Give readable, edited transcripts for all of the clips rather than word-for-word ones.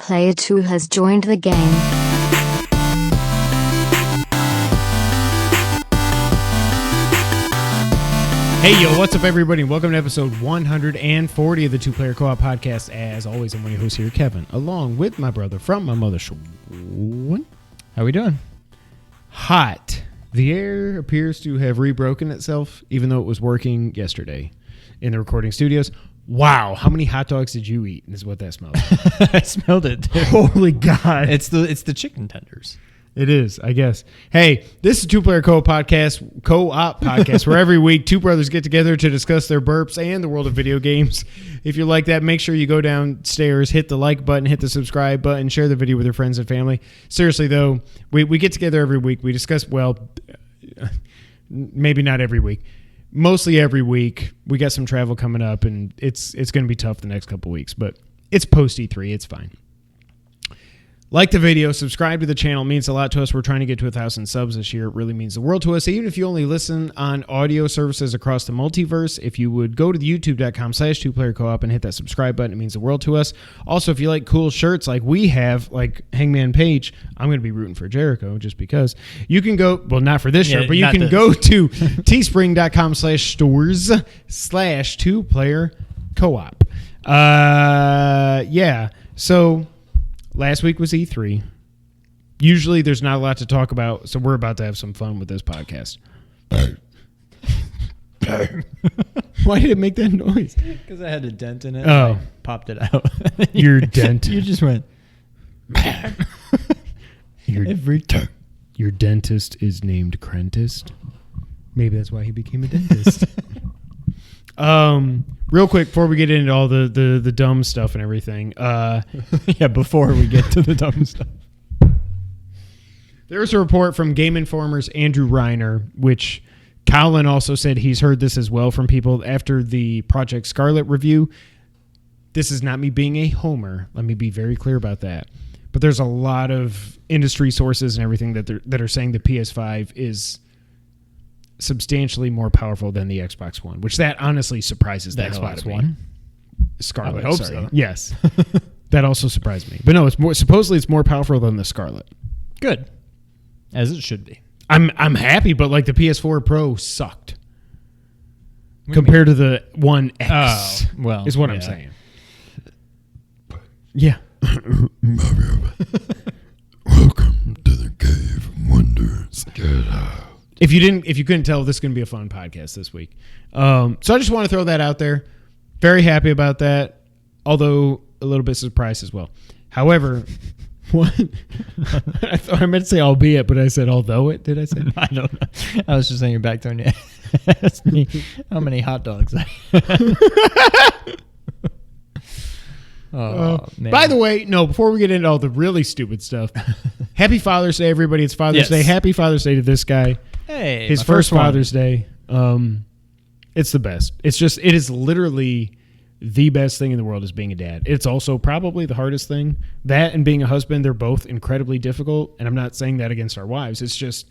Player 2 has joined the game. Hey, yo, what's up, everybody? Welcome to episode 140 of the Two Player Co-op Podcast. As always, I'm one of your hosts here, Kevin, along with my brother from my mother, Sean. How we doing? Hot. The air appears to have rebroken itself, even though it was working yesterday in the recording studios. Wow, how many hot dogs did you eat? Is what that smells like. I smelled it, too. Holy God. It's the chicken tenders. It is, I guess. Hey, this is Two Player Co-op Podcast, where every week two brothers get together to discuss their burps and the world of video games. If you like that, make sure you go downstairs, hit the like button, hit the subscribe button, share the video with your friends and family. Seriously, though, we get together every week. We discuss, well, maybe not every week. Mostly every week. We got some travel coming up, and it's going to be tough the next couple weeks, but it's Post-E3. It's fine. Like the video, subscribe to the channel. It means a lot to us. We're trying to get to 1,000 subs this year. It really means the world to us. Even if you only listen on audio services across the multiverse, if you would go to the youtube.com/2playercoop and hit that subscribe button, it means the world to us. Also, if you like cool shirts like we have, like Hangman Page, I'm going to be rooting for Jericho just because. You can go, well, not for this shirt, but you can go to teespring.com/stores/2playercoop. Yeah, so... Last week was E3. Usually there's not a lot to talk about, so we're about to have some fun with this podcast. Why did it make that noise? Because I had a dent in it. Oh. I popped it out. Your dent. You just went. Every time. Your dentist is named Crentist. Maybe that's why he became a dentist. Real quick, before we get into all the dumb stuff and everything. Yeah, before we get to the dumb stuff. There's a report from Game Informer's Andrew Reiner, which Colin also said he's heard this as well from people after the Project Scarlett review. This is not me being a homer. Let me be very clear about that. But there's a lot of industry sources and everything that are saying the PS5 is substantially more powerful than the Xbox One, which that honestly surprises the hell out of me. Scarlett, I would hope sorry. so. Yes. That also surprised me. But no, supposedly it's more powerful than the Scarlett. Good. As it should be. I'm happy, but like the PS4 Pro sucked compared to the One X. Oh, well, is what I'm saying. Yeah. Welcome to the Cave of Wonders. Get out. If you couldn't tell, this is going to be a fun podcast this week. So I just want to throw that out there. Very happy about that, although a little bit surprised as well. However, what? I meant to say albeit, but I said although it. Did I say? I don't know. I was just saying you're back there and you asked me how many hot dogs I had. Man. By the way, no, before we get into all the really stupid stuff, happy Father's Day, everybody. It's Father's Day. Happy Father's Day to this guy. Hey, his first Father's Day. It's the best. It is literally the best thing in the world is being a dad. It's also probably the hardest thing. That and being a husband, they're both incredibly difficult. And I'm not saying that against our wives. It's just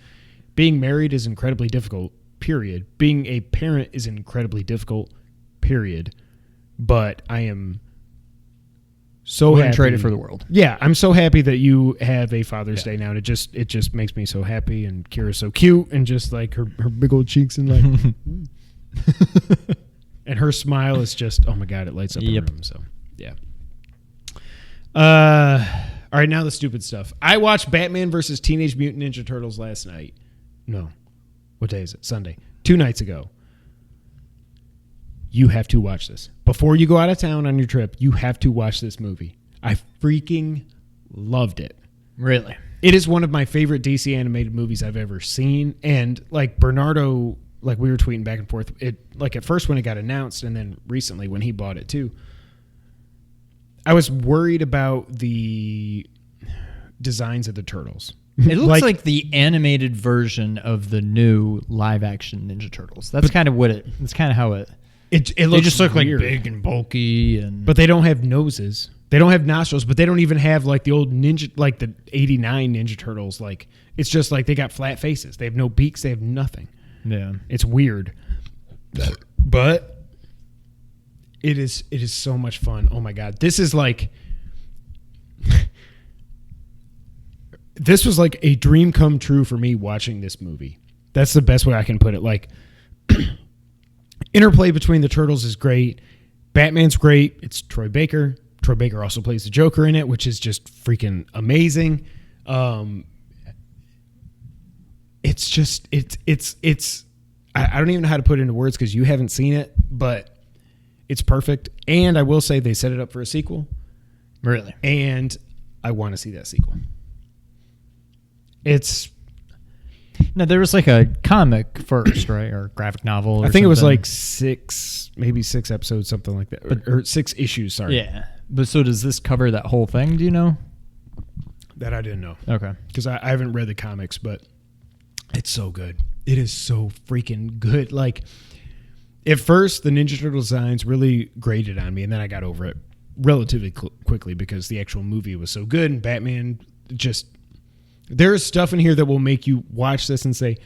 being married is incredibly difficult, period. Being a parent is incredibly difficult, period. But I am so happy. Trade it for the world. Yeah, I'm so happy that you have a Father's Day now. And it just makes me so happy. And Kira's so cute, and just like her big old cheeks and like, and her smile is just, oh my God, it lights up the room. So yeah. All right, now the stupid stuff. I watched Batman versus Teenage Mutant Ninja Turtles last night. No, what day is it? Sunday. 2 nights ago. You have to watch this. Before you go out of town on your trip, you have to watch this movie. I freaking loved it. Really? It is one of my favorite DC animated movies I've ever seen. And like Bernardo, like we were tweeting back and forth, it like at first when it got announced and then recently when he bought it too, I was worried about the designs of the turtles. It looks like the animated version of the new live action Ninja Turtles. That's kind of how it looks. They just look weird. Like big and bulky, but they don't have noses. They don't have nostrils, but they don't even have like the old Ninja, like the 89 Ninja Turtles. Like it's just like they got flat faces. They have no beaks. They have nothing. Yeah, it's weird. But it is so much fun. Oh my God, this is like this was like a dream come true for me watching this movie. That's the best way I can put it. Like, interplay between the Turtles is great. Batman's great. It's Troy Baker. Troy Baker also plays the Joker in it, which is just freaking amazing. It's just, I don't even know how to put it into words because you haven't seen it, but it's perfect. And I will say they set it up for a sequel. Really? And I want to see that sequel. No, there was like a comic first, right? Or graphic novel. Or I think it was something. like 6 episodes, something like that. Or 6 issues, sorry. Yeah. But so does this cover that whole thing? Do you know? That I didn't know. Okay. Because I haven't read the comics, but it's so good. It is so freaking good. Like, at first, the Ninja Turtle designs really grated on me, and then I got over it relatively quickly because the actual movie was so good, and Batman just... There's stuff in here that will make you watch this and say,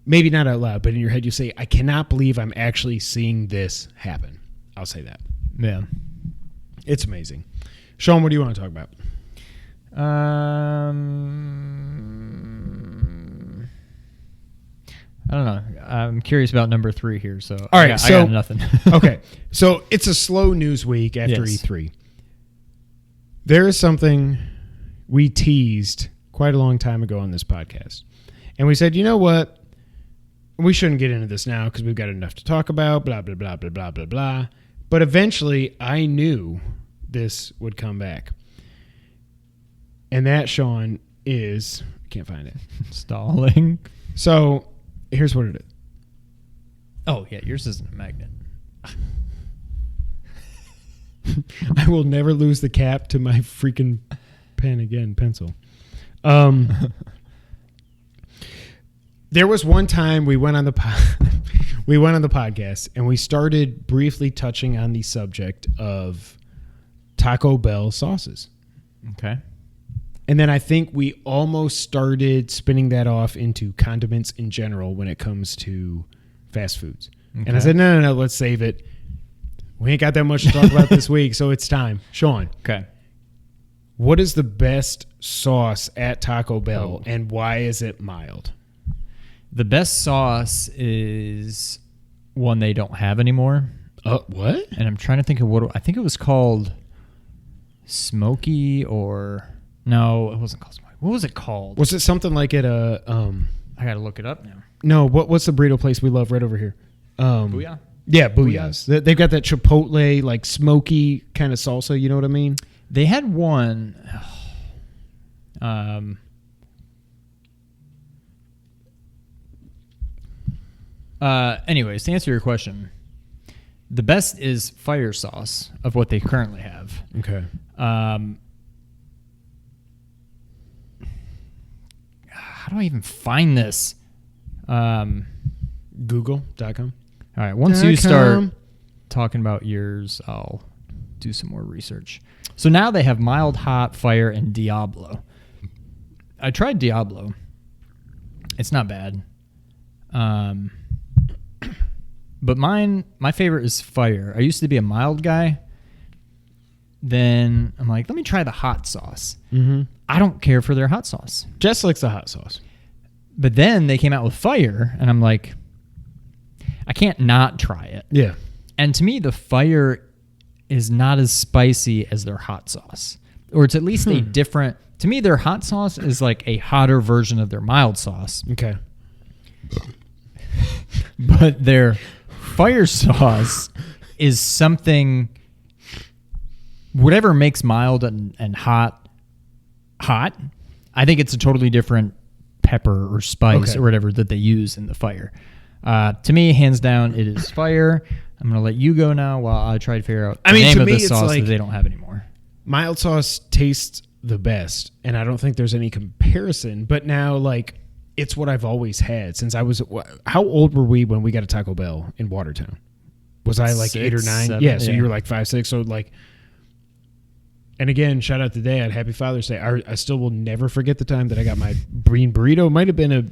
maybe not out loud, but in your head you say, I cannot believe I'm actually seeing this happen. I'll say that. Yeah. It's amazing. Sean, what do you want to talk about? I don't know. I'm curious about number 3 here. So all right, I got nothing. Okay, so it's a slow news week after Yes. E3. There is something we teased quite a long time ago on this podcast. And we said, you know what? We shouldn't get into this now because we've got enough to talk about, blah, blah, blah, blah, blah, blah, blah. But eventually, I knew this would come back. And that, Sean, is... I can't find it. Stalling. So, here's what it is. Oh, yeah. Yours isn't a magnet. I will never lose the cap to my freaking pencil. There was one time we went on the podcast and we started briefly touching on the subject of Taco Bell sauces. Okay. And then I think we almost started spinning that off into condiments in general when it comes to fast foods. Okay. And I said, no, let's save it. We ain't got that much to talk about this week, so it's time. Sean. Okay. What is the best sauce at Taco Bell, and why is it mild? The best sauce is one they don't have anymore. What? And I'm trying to think of what... I think it was called Smoky or... No, it wasn't called Smoky. What was it called? Was it something like at a... I got to look it up now. No, what's the burrito place we love right over here? Booyah? Yeah, Booyah's. They've got that Chipotle, like smoky kind of salsa, you know what I mean? They had one. Anyways, to answer your question, the best is fire sauce of what they currently have. Okay. How do I even find this? Google.com. All right. Once you start talking about yours, I'll do some more research. So now they have mild, hot, fire, and Diablo. I tried Diablo. It's not bad. But my favorite is fire. I used to be a mild guy. Then I'm like, let me try the hot sauce. Mm-hmm. I don't care for their hot sauce. Jess likes the hot sauce. But then they came out with fire, and I'm like, I can't not try it. Yeah. And to me, the fire is not as spicy as their hot sauce. Or it's at least a different... To me, their hot sauce is like a hotter version of their mild sauce. Okay. But their fire sauce is something... Whatever makes mild and hot, I think it's a totally different pepper or spice or whatever that they use in the fire. To me, hands down, it is fire. I'm going to let you go now while I try to figure out the name of the sauce that they don't have anymore. Mild sauce tastes the best, and I don't think there's any comparison. But now, like, it's what I've always had since I was... How old were we when we got a Taco Bell in Watertown? Was I like 8 or 9? 7, yeah, so you were like 5, 6. So, like... And again, shout out to Dad. Happy Father's Day. I still will never forget the time that I got my green burrito. It might have been a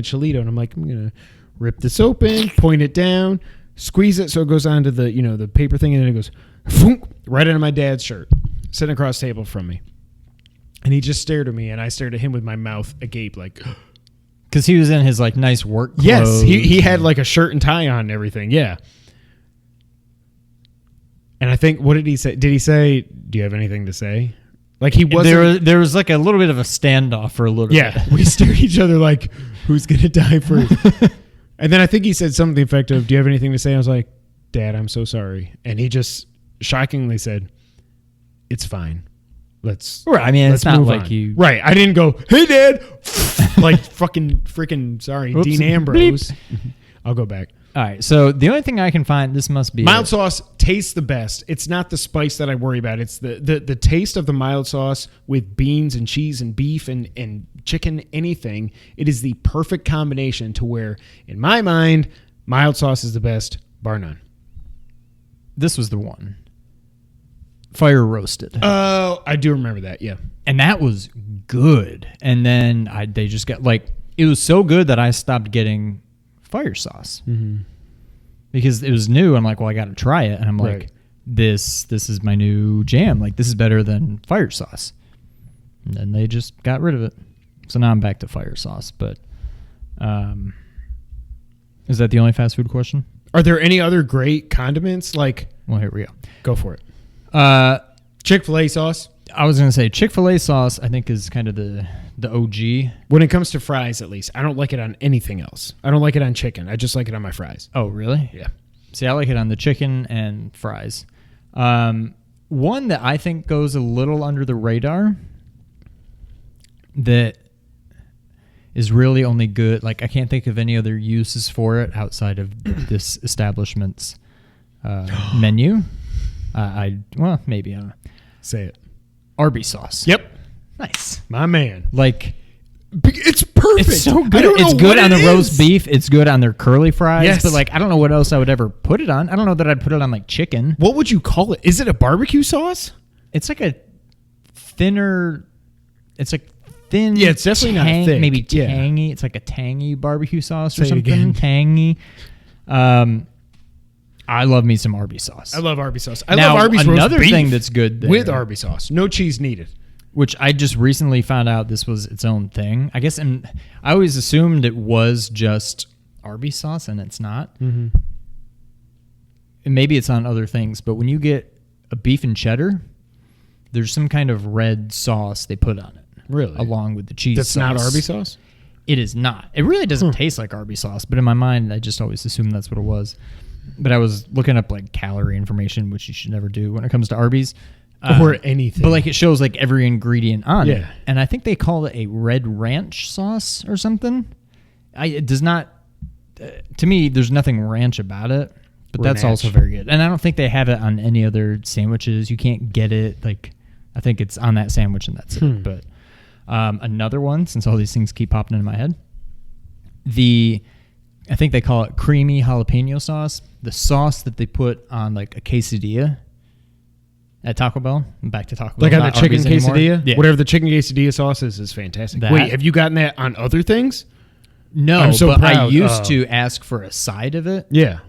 Cholito, and I'm like, I'm gonna rip this open, point it down, squeeze it so it goes onto the the paper thing, and then it goes right into my dad's shirt, sitting across the table from me. And he just stared at me, and I stared at him with my mouth agape, like, Because he was in his like nice work clothes. yes, he had like a shirt and tie on and everything. Yeah. And I think, what did he say? Did he say, do you have anything to say? Like he wasn't. There was like a little bit of a standoff for a little bit. Yeah. We stared at each other like, who's going to die first? And then I think he said something effective. Do you have anything to say? I was like, Dad, I'm so sorry. And he just shockingly said, it's fine. Let's. Right. I mean, let's it's not move like on. you. Right. I didn't go, hey, Dad. Like freaking, sorry, Oops. Dean Ambrose. I'll go back. All right. So the only thing I can find, this must be Mild sauce tastes the best. It's not the spice that I worry about. It's the taste of the mild sauce with beans and cheese and beef and chicken, anything. It is the perfect combination to where, in my mind, mild sauce is the best, bar none. This was the one. Fire roasted. Oh, I do remember that. Yeah. And that was good. And then they just got like, it was so good that I stopped getting fire sauce because it was new. I'm like, well, I got to try it. And I'm like, Right. this is my new jam. Like, this is better than fire sauce. And then they just got rid of it. So now I'm back to fire sauce. But is that the only fast food question? Are there any other great condiments? Like, Well, here we go for it. go. Chick-fil-A sauce. I was going to say Chick-fil-A sauce, I think, is kind of the OG. When it comes to fries, at least, I don't like it on anything else. I don't like it on chicken. I just like it on my fries. Oh, really? Yeah. See, I like it on the chicken and fries. One that I think goes a little under the radar that is really only good. Like, I can't think of any other uses for it outside of this establishment's menu. Well, maybe, I don't know. Say it. Arby's sauce. Yep. Nice. My man. Like, It's perfect. it's so I good. don't know It's good what on the it roast is. beef. It's good on their curly fries. Yes. But, like, I don't know what else I would ever put it on. I don't know that I'd put it on, like, chicken. What would you call it? Is it a barbecue sauce? It's like a thinner. It's like thin. Yeah, it's definitely not thick. Maybe Yeah. tangy. It's like a tangy barbecue sauce or Say it something. again. Tangy. I love me some Arby's sauce. I love Arby's sauce. I Now, love Arby's roast another beef thing that's good there, with Arby's sauce. No cheese needed. which I just recently found out this was its own thing. I guess, and I always assumed it was just Arby's sauce, and it's not. Mm-hmm. And maybe it's on other things, but when you get a beef and cheddar, there's some kind of red sauce they put on it. Really? Along with the cheese That's sauce. not Arby's sauce? It is not. It really doesn't taste like Arby's sauce, but in my mind, I just always assumed that's what it was. But I was looking up like calorie information, which you should never do when it comes to Arby's. Or anything. But like it shows like every ingredient on it. Yeah. And I think they call it a red ranch sauce or something. It does not, to me, there's nothing ranch about it, but that's Ranch. also very good. And I don't think they have it on any other sandwiches. You can't get it. Like, I think it's on that sandwich and that's it. But another one, since all these things keep popping into my head, I think they call it creamy jalapeno sauce. The sauce that they put on like a quesadilla at Taco Bell. I'm back to Taco Bell. Like on the not chicken Arby's anymore. quesadilla? Yeah. Whatever the chicken quesadilla sauce is fantastic. That- Wait, have you gotten that on other things? No, I'm so but I proud. used to ask for a side of it Yeah.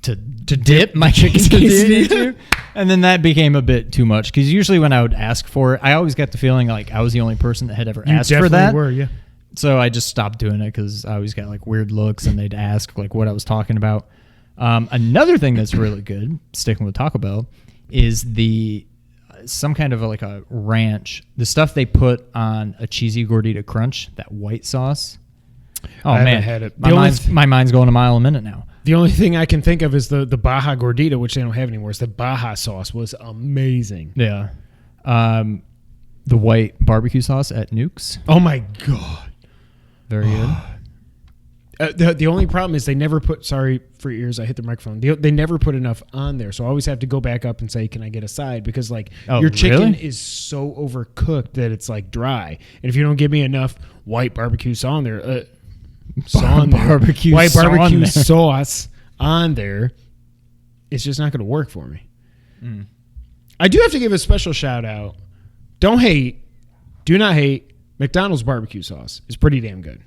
to dip my chicken quesadilla into. And then that became a bit too much because usually when I would ask for it, I always got the feeling like I was the only person that had ever You asked for definitely that. were, yeah. So I just stopped doing it because I always got like weird looks and they'd ask like what I was talking about. Another thing that's really good, sticking with Taco Bell, is some kind of like a ranch. The stuff they put on a cheesy gordita crunch, that white sauce. Oh I haven't man, had it. My mind's going a mile a minute now. The only thing I can think of is the Baja Gordita, which they don't have anymore. Is the Baja sauce was amazing. Yeah. The white barbecue sauce at Nuke's. Oh my god. Very good. The only problem is they never put. Sorry for your ears, I hit the microphone. They never put enough on there, so I always have to go back up and say, "Can I get a side?" Because like Oh, your chicken really? is so overcooked that it's like dry, and if you don't give me enough white barbecue sauce on there, Barbecue white sauce on barbecue there. sauce on there, it's just not going to work for me. I do have to give a special shout out. Don't hate, do not hate. McDonald's barbecue sauce is pretty damn good.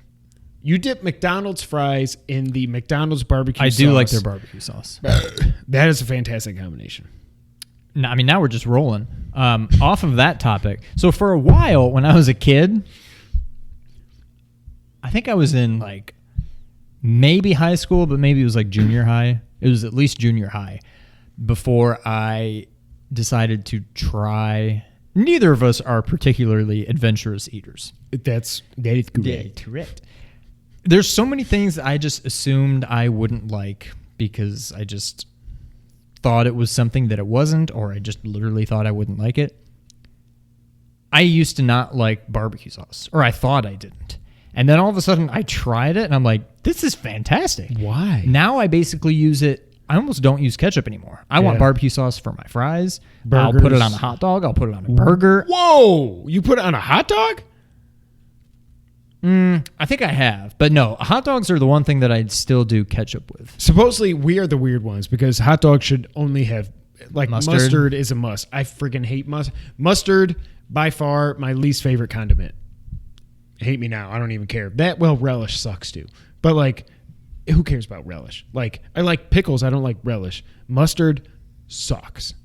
You dip McDonald's fries in the McDonald's barbecue sauce. I do like their barbecue sauce. That is a fantastic combination. No, I mean, now we're just rolling. Off of that topic. So for a while, when I was a kid, I think I was in like maybe high school, but maybe it was like junior high. It was at least junior high before I decided to try. Neither of us are particularly adventurous eaters. That is Correct. There's so many things that I just assumed I wouldn't like because I just thought it was something that it wasn't, or I just literally thought I wouldn't like it. I used to not like barbecue sauce, or I thought I didn't. And then all of a sudden I tried it and I'm like, this is fantastic. Why? Now I basically use it. I almost don't use ketchup anymore. I want barbecue sauce for my fries. Burgers. I'll put it on a hot dog. I'll put it on a burger. Whoa! You put it on a hot dog? I think I have. But no, hot dogs are the one thing that I'd still do ketchup with. Supposedly, we are the weird ones because hot dogs should only have, like, mustard is a must. I freaking hate mustard. Mustard, by far, my least favorite condiment. Hate me now. I don't even care. Relish sucks too. But, like, who cares about relish? Like, I like pickles. I don't like relish. Mustard sucks.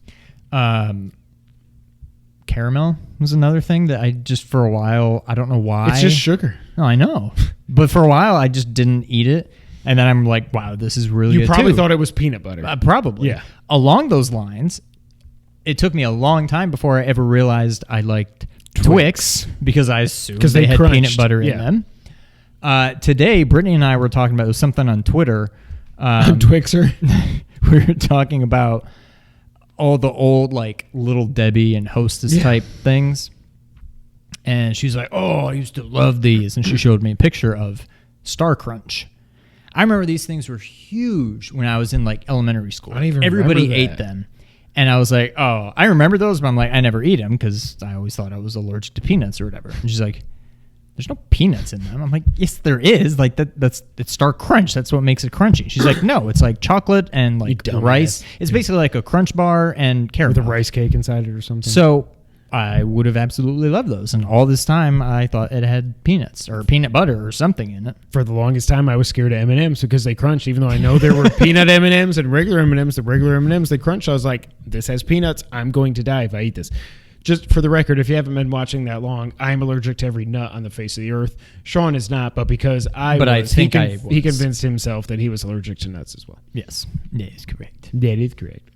Caramel was another thing that I just, for a while, I don't know why. It's just sugar. No, I know. But for a while, I just didn't eat it. And then I'm like, wow, this is really good. You probably too. thought it was peanut butter. Probably. Yeah. Along those lines, it took me a long time before I ever realized I liked Twix because I assumed they had crunched. peanut butter in them. Today, Brittany and I were talking about something on Twitter. Twixer. We were talking about all the old, like, Little Debbie and Hostess type things. And she's like, oh, I used to love these. And she showed me a picture of Star Crunch. I remember these things were huge when I was in, like, elementary school. I don't even Everybody remember ate that. them. And I was like, oh, I remember those, but I'm like, I never eat them because I always thought I was allergic to peanuts or whatever. And she's like, there's no peanuts in them. I'm like, yes, there is. Like, it's Star Crunch. That's what makes it crunchy. She's like, no, it's like chocolate and like rice. It's basically like a Crunch bar and caramel. With a rice cake inside it or something. So I would have absolutely loved those. And all this time, I thought it had peanuts or peanut butter or something in it. For the longest time, I was scared of M&Ms because they crunched. Even though I know there were peanut M&Ms and regular M&Ms, the regular M&Ms, they crunched. I was like, this has peanuts. I'm going to die if I eat this. Just for the record, if you haven't been watching that long, I'm allergic to every nut on the face of the earth. Sean is not, but because I was, he convinced himself that he was allergic to nuts as well. Yes, that is correct. That is correct.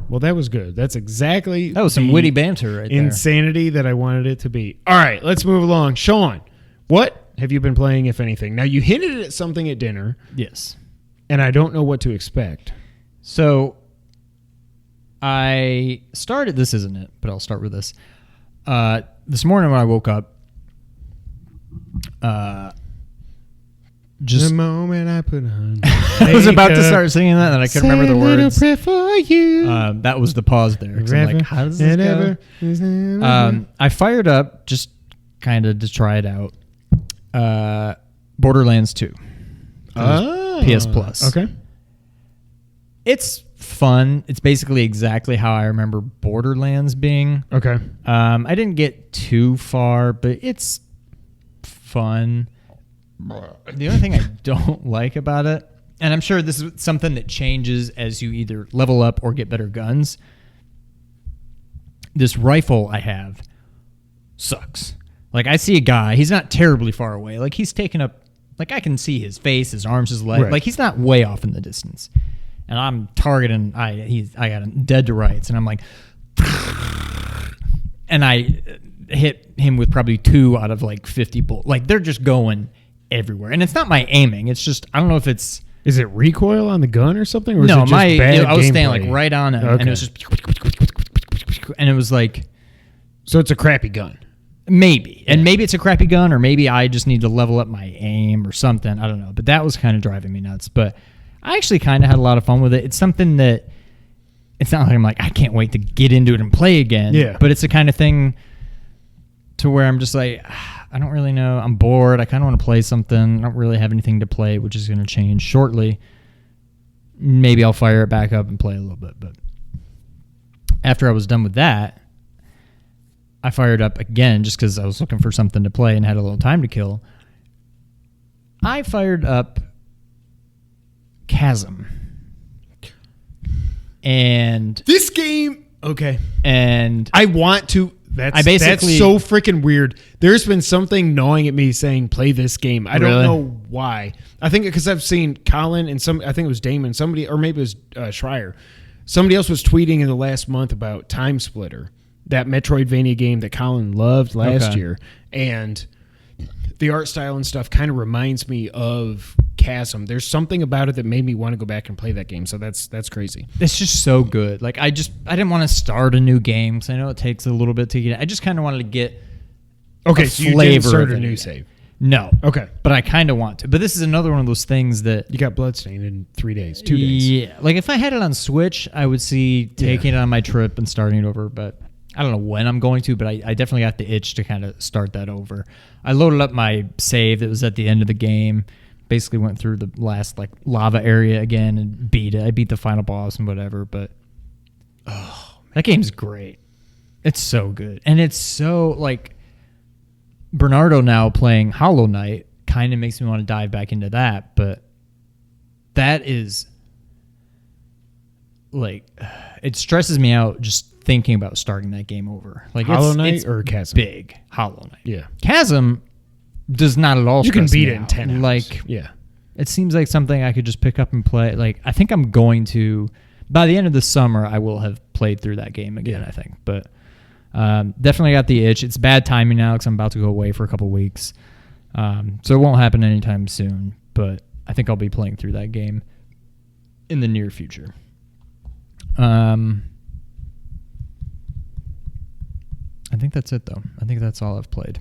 Well, that was good. That's exactly That was some witty banter right there. insanity that I wanted it to be. All right, let's move along. Sean, what have you been playing, if anything? Now, you hinted at something at dinner. Yes. And I don't know what to expect. So I started, this isn't it, but I'll start with this. This morning when I woke up, the moment I put on I was about to start singing that, and I couldn't remember the words. Prayer for you. That was the pause there. 'Cause I'm like, how does this go? I fired up just kind of to try it out. Borderlands 2. PS Plus. Okay. It's fun. It's basically exactly how I remember Borderlands being. Okay. I didn't get too far, but it's fun. The only thing I don't like about it, and I'm sure this is something that changes as you either level up or get better guns, this rifle I have sucks. Like, I see a guy, he's not terribly far away. Like, he's taken up, like, I can see his face, his arms, his leg. Right. Like, he's not way off in the distance. And I'm targeting, I got him dead to rights, and I'm like, and I hit him with probably 2 out of like 50 bullets. Like, they're just going everywhere. And it's not my aiming. It's just, I don't know if it's... Is it recoil on the gun or something? Or no, is it just bad I was staying gameplay? like right on it, and it was just... And it was like... So it's a crappy gun. Maybe. And maybe it's a crappy gun, or maybe I just need to level up my aim or something. I don't know. But that was kind of driving me nuts. But I actually kind of had a lot of fun with it. It's something that... It's not like I'm like, I can't wait to get into it and play again. Yeah. But it's the kind of thing to where I'm just like... I don't really know. I'm bored. I kind of want to play something. I don't really have anything to play, which is going to change shortly. Maybe I'll fire it back up and play a little bit. But after I was done with that, I fired up again just because I was looking for something to play and had a little time to kill. I fired up Chasm. And this game, okay. And I want to. That's basically so freaking weird. There's been something gnawing at me saying play this game. I don't know why. I think because I've seen Colin and I think it was Damon, somebody, or maybe it was Schreier. Somebody else was tweeting in the last month about Time Splitter, that Metroidvania game that Colin loved last year. And the art style and stuff kind of reminds me of Chasm. There's something about it that made me want to go back and play that game. So that's crazy. It's just so good. Like I didn't want to start a new game because I know it takes a little bit to get. I just kind of wanted to get so you didn't start a new save. No. Okay. But I kind of want to. But this is another one of those things that you got Bloodstained in 3 days, 2 days. Yeah. Like if I had it on Switch, I would see taking it on my trip and starting it over. But I don't know when I'm going to, but I definitely got the itch to kind of start that over. I loaded up my save that was at the end of the game. Basically went through the last like lava area again and beat it. I beat the final boss and whatever, but that game's great. It's so good. And it's so like Bernardo now playing Hollow Knight kind of makes me want to dive back into that, but that is like it stresses me out just thinking about starting that game over. Like Hollow Knight it's or Chasm? Big Hollow Knight. Yeah. Chasm does not at all. You can stress beat me it in out. 10 hours. Like, yeah. It seems like something I could just pick up and play. Like, I think I'm going to, by the end of the summer, I will have played through that game again, I think. But definitely got the itch. It's bad timing now because I'm about to go away for a couple weeks. So it won't happen anytime soon. But I think I'll be playing through that game in the near future. I think that's it, though. I think that's all I've played.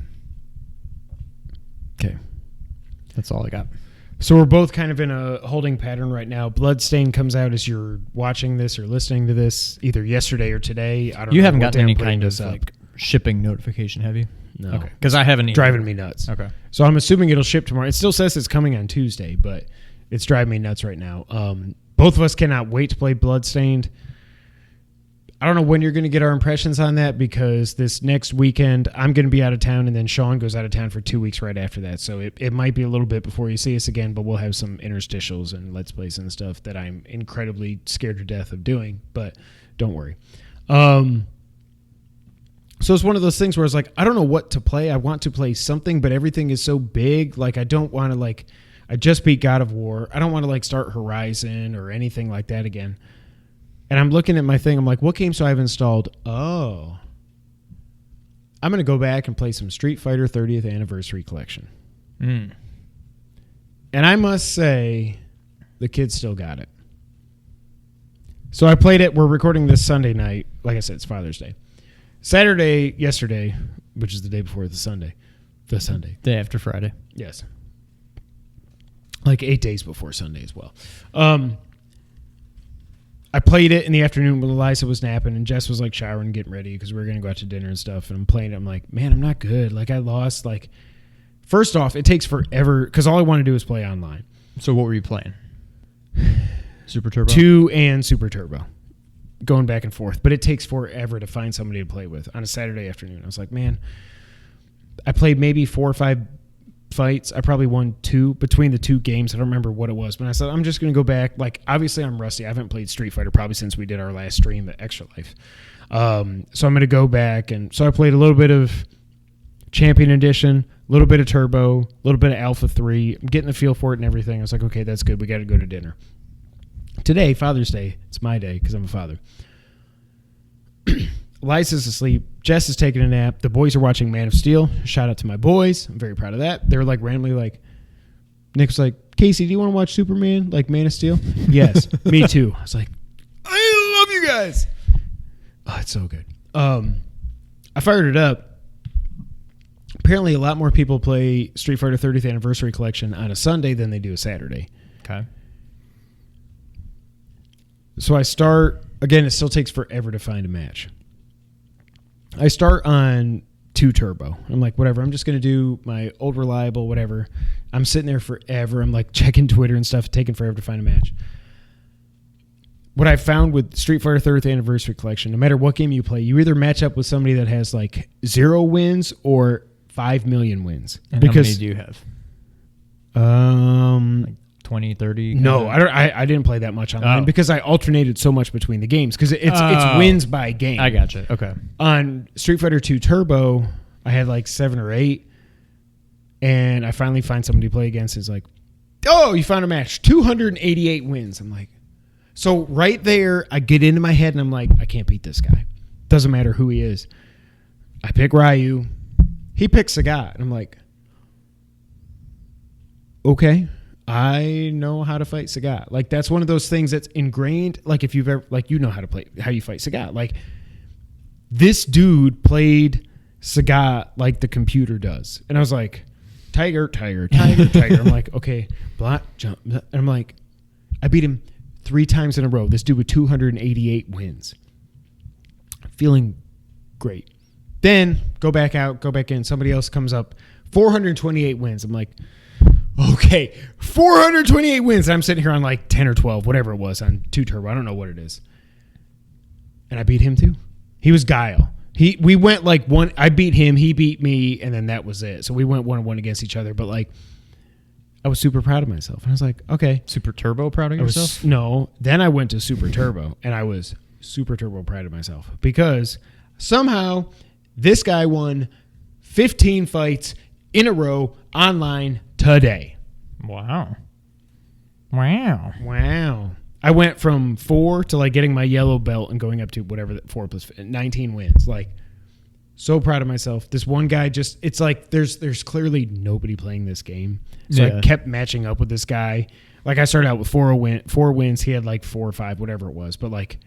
Okay. That's all I got. So we're both kind of in a holding pattern right now. Bloodstained comes out as you're watching this or listening to this either yesterday or today. I don't know. You haven't what gotten day any I'm putting kind of this up. like shipping notification, have you? No. Okay. Because I haven't either. Driving me nuts. Okay. So I'm assuming it'll ship tomorrow. It still says it's coming on Tuesday, but it's driving me nuts right now. Both of us cannot wait to play Bloodstained. I don't know when you're going to get our impressions on that because this next weekend I'm going to be out of town and then Sean goes out of town for 2 weeks right after that. So it might be a little bit before you see us again, but we'll have some interstitials and Let's Plays and stuff that I'm incredibly scared to death of doing, but don't worry. So it's one of those things where it's like, I don't know what to play. I want to play something, but everything is so big. Like I don't want to like, I just beat God of War. I don't want to like start Horizon or anything like that again. And I'm looking at my thing. I'm like, what games do I have installed? Oh. I'm going to go back and play some Street Fighter 30th Anniversary Collection. And I must say, the kids still got it. So I played it. We're recording this Sunday night. Like I said, it's Father's Day. Saturday, yesterday, which is the day before the Sunday. The Sunday. Day after Friday. Yes. Like 8 days before Sunday as well. I played it in the afternoon when Eliza was napping and Jess was like showering and getting ready because we were going to go out to dinner and stuff. And I'm playing it. I'm like, man, I'm not good. Like I lost like, first off, it takes forever because all I want to do is play online. So what were you playing? Super Turbo? 2 and Super Turbo. Going back and forth. But it takes forever to find somebody to play with on a Saturday afternoon. I was like, man, I played maybe 4 or 5 fights. I probably won 2 between the 2 games. I don't remember what it was, but I said I'm just going to go back. Like obviously I'm rusty. I haven't played Street Fighter probably since we did our last stream at Extra Life. So I'm going to go back and so I played a little bit of Champion Edition, a little bit of Turbo, a little bit of Alpha 3. I'm getting the feel for it and everything. I was like, okay, that's good. We got to go to dinner. Today, Father's Day. It's my day because I'm a father. Liza's asleep. Jess is taking a nap. The boys are watching Man of Steel. Shout out to my boys. I'm very proud of that. They were like randomly like, Nick was like, Casey, do you want to watch Superman, like Man of Steel? Yes, me too. I was like, I love you guys. Oh, it's so good. I fired it up. Apparently, a lot more people play Street Fighter 30th Anniversary Collection on a Sunday than they do a Saturday. Okay. So I start, again, it still takes forever to find a match. I start on 2 Turbo. I'm like, whatever. I'm just going to do my old reliable, whatever. I'm sitting there forever. I'm like checking Twitter and stuff, taking forever to find a match. What I found with Street Fighter 30th Anniversary Collection, no matter what game you play, you either match up with somebody that has like 0 wins or 5 million wins. And because how many do you have? Like 20, 30? No, I didn't play that much online because I alternated so much between the games because it's wins by game. I gotcha. Okay. On Street Fighter 2 Turbo, I had like 7 or 8, and I finally find somebody to play against. It's like, oh, you found a match, 288 wins. I'm like, so right there, I get into my head and I'm like, I can't beat this guy. Doesn't matter who he is. I pick Ryu. He picks Sagat. And I'm like, okay, I know how to fight Sagat. Like, that's one of those things that's ingrained. Like, if you've ever, like, you know how to play, how you fight Sagat. Like, this dude played Sagat like the computer does. And I was like, tiger, tiger, tiger, tiger. I'm like, okay, block, jump. And I'm like, I beat him 3 times in a row. This dude with 288 wins. Feeling great. Then go back out, go back in. Somebody else comes up, 428 wins. I'm like, okay, 428 wins. And I'm sitting here on like 10 or 12, whatever it was on 2 Turbo. I don't know what it is. And I beat him too. He was Guile. We went like one. I beat him, he beat me, and then that was it. So we went 1-1 against each other. But like, I was super proud of myself. And I was like, okay. Super Turbo proud of yourself? No. Then I went to Super Turbo, and I was super turbo proud of myself because somehow this guy won 15 fights in a row online today. Wow. I went from 4 to like getting my yellow belt and going up to whatever 4 plus 19 wins. Like, so proud of myself. This one guy just, it's like there's clearly nobody playing this game. So I kept matching up with this guy. Like, I started out with 4 wins. He had like 4 or 5, whatever it was. But like,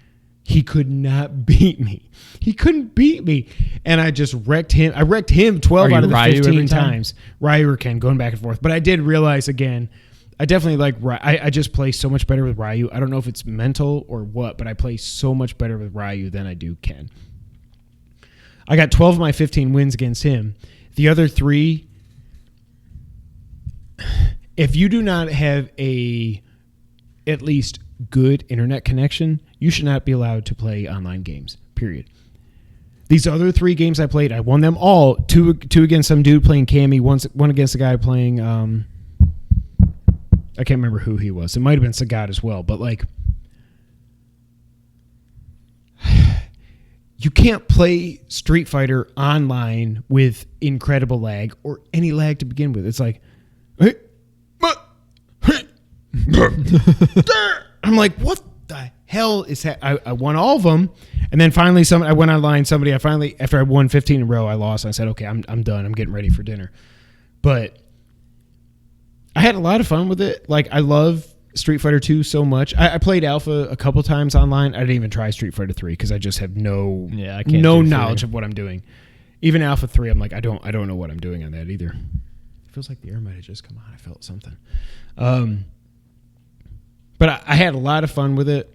he could not beat me. He couldn't beat me. And I just wrecked him. I wrecked him 12 out of the 15 times. Ryu or Ken, going back and forth. But I did realize, again, I definitely like I just play so much better with Ryu. I don't know if it's mental or what, but I play so much better with Ryu than I do Ken. I got 12 of my 15 wins against him. The other 3, if you do not have at least good internet connection, you should not be allowed to play online games, period. These other 3 games I played, I won them all. 2 against some dude playing Cammy, one against a guy playing, I can't remember who he was. It might have been Sagat as well, but like, you can't play Street Fighter online with incredible lag or any lag to begin with. It's like, I'm like, what the hell is that? I won all of them, and then finally I went online. After I won 15 in a row, I lost. And I said, okay, I'm done. I'm getting ready for dinner. But I had a lot of fun with it. Like, I love Street Fighter 2 so much. I played Alpha a couple times online. I didn't even try Street Fighter 3 because I just have no knowledge of what I'm doing. Even Alpha 3, I'm like, I don't know what I'm doing on that either. It feels like the air might have just come on. I felt something. But I had a lot of fun with it.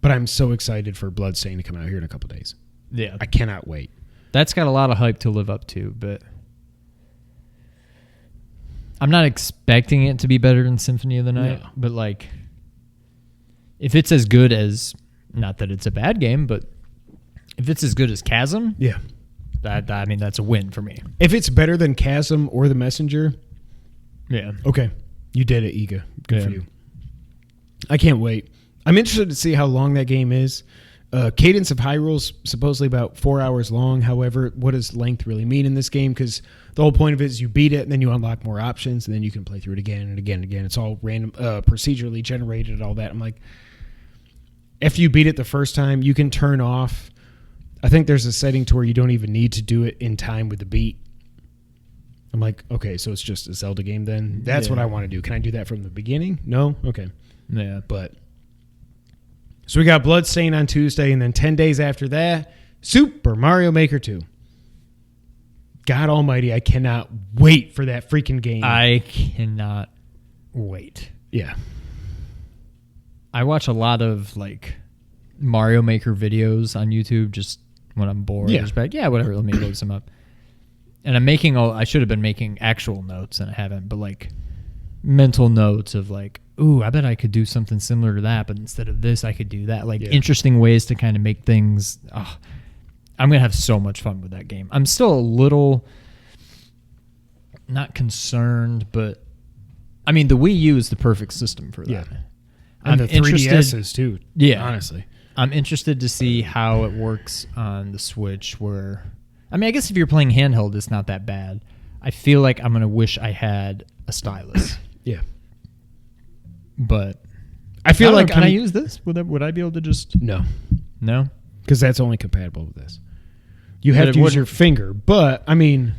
But I'm so excited for Bloodstain to come out here in a couple days. Yeah. I cannot wait. That's got a lot of hype to live up to, but I'm not expecting it to be better than Symphony of the Night. No. But like, if it's as good as, not that it's a bad game, but if it's as good as Chasm, yeah, I mean, that's a win for me. If it's better than Chasm or The Messenger, yeah, okay, you did it, Iga. Good for you. I can't wait. I'm interested to see how long that game is. Cadence of Hyrule's supposedly about 4 hours long. However, what does length really mean in this game? Because the whole point of it is you beat it, and then you unlock more options, and then you can play through it again and again and again. It's all random, procedurally generated and all that. I'm like, after you beat it the first time, you can turn off. I think there's a setting to where you don't even need to do it in time with the beat. I'm like, okay, so it's just a Zelda game then? That's what I want to do. Can I do that from the beginning? No? Okay. Yeah. But so we got Bloodstain on Tuesday, and then 10 days after that, Super Mario Maker 2. God almighty, I cannot wait for that freaking game. I cannot wait. Yeah. I watch a lot of like Mario Maker videos on YouTube just when I'm bored. Yeah. Just like, whatever, let me load some up. And I should have been making actual notes, and I haven't, but like mental notes of like, ooh, I bet I could do something similar to that, but instead of this, I could do that. Like interesting ways to kind of make things. Oh, I'm going to have so much fun with that game. I'm still a little not concerned, but I mean, the Wii U is the perfect system for that. Yeah. And the 3DSs too. Yeah. Honestly. I'm interested to see how it works on the Switch where... I mean, I guess if you're playing handheld, it's not that bad. I feel like I'm going to wish I had a stylus. Yeah. But... I feel like... Can I use this? Would I be able to just... No. No? Because that's only compatible with this. You have to use your finger. But, I mean...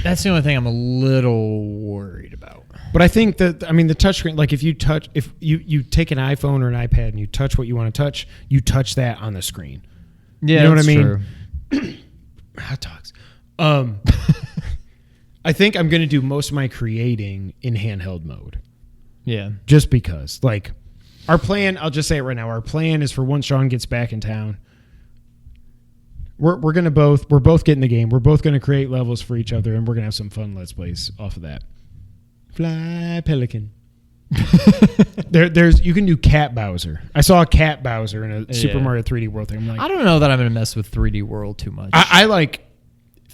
That's the only thing I'm a little worried about. But I think that, I mean, the touchscreen, like if you take an iPhone or an iPad and you touch what you want to touch that on the screen. Yeah, you know what I mean? True. Hot dogs. I think I'm going to do most of my creating in handheld mode. Yeah. Just because. Like, our plan, I'll just say it right now, our plan is for once Sean gets back in town, we're both getting the game. We're both going to create levels for each other, and we're going to have some fun Let's Plays off of that. Fly Pelican. There's you can do Cat Bowser. I saw a Cat Bowser in a Super Mario 3D World thing. I'm like, I don't know that I'm going to mess with 3D World too much. I like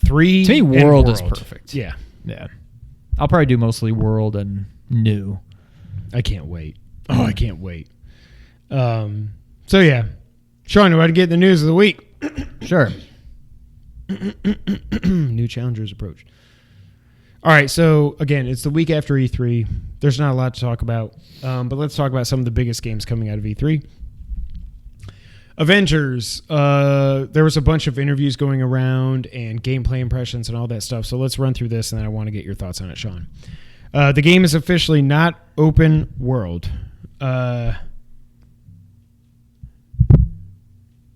3. To me, World is perfect. Yeah. Yeah. I'll probably do mostly World and New. I can't wait. Oh, I can't wait. So yeah. Sean, what to get in the news of the week? Sure. New challengers approach. All right, so again, it's the week after E3. There's not a lot to talk about, but let's talk about some of the biggest games coming out of E3. Avengers, there was a bunch of interviews going around and gameplay impressions and all that stuff, so let's run through this, and then I want to get your thoughts on it, Sean. The game is officially not open world.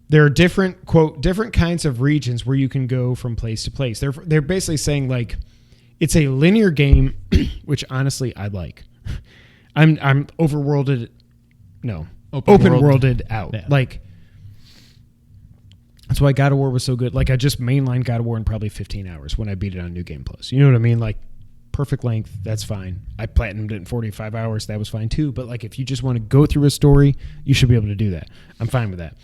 There are different kinds of regions where you can go from place to place. They're basically saying like it's a linear game, which honestly I like. I'm overworlded. No, open worlded out. Yeah. Like that's why God of War was so good. Like I just mainlined God of War in probably 15 hours when I beat it on New Game Plus. You know what I mean? Like perfect length, that's fine. I platinumed it in 45 hours. That was fine too. But like if you just want to go through a story, you should be able to do that. I'm fine with that.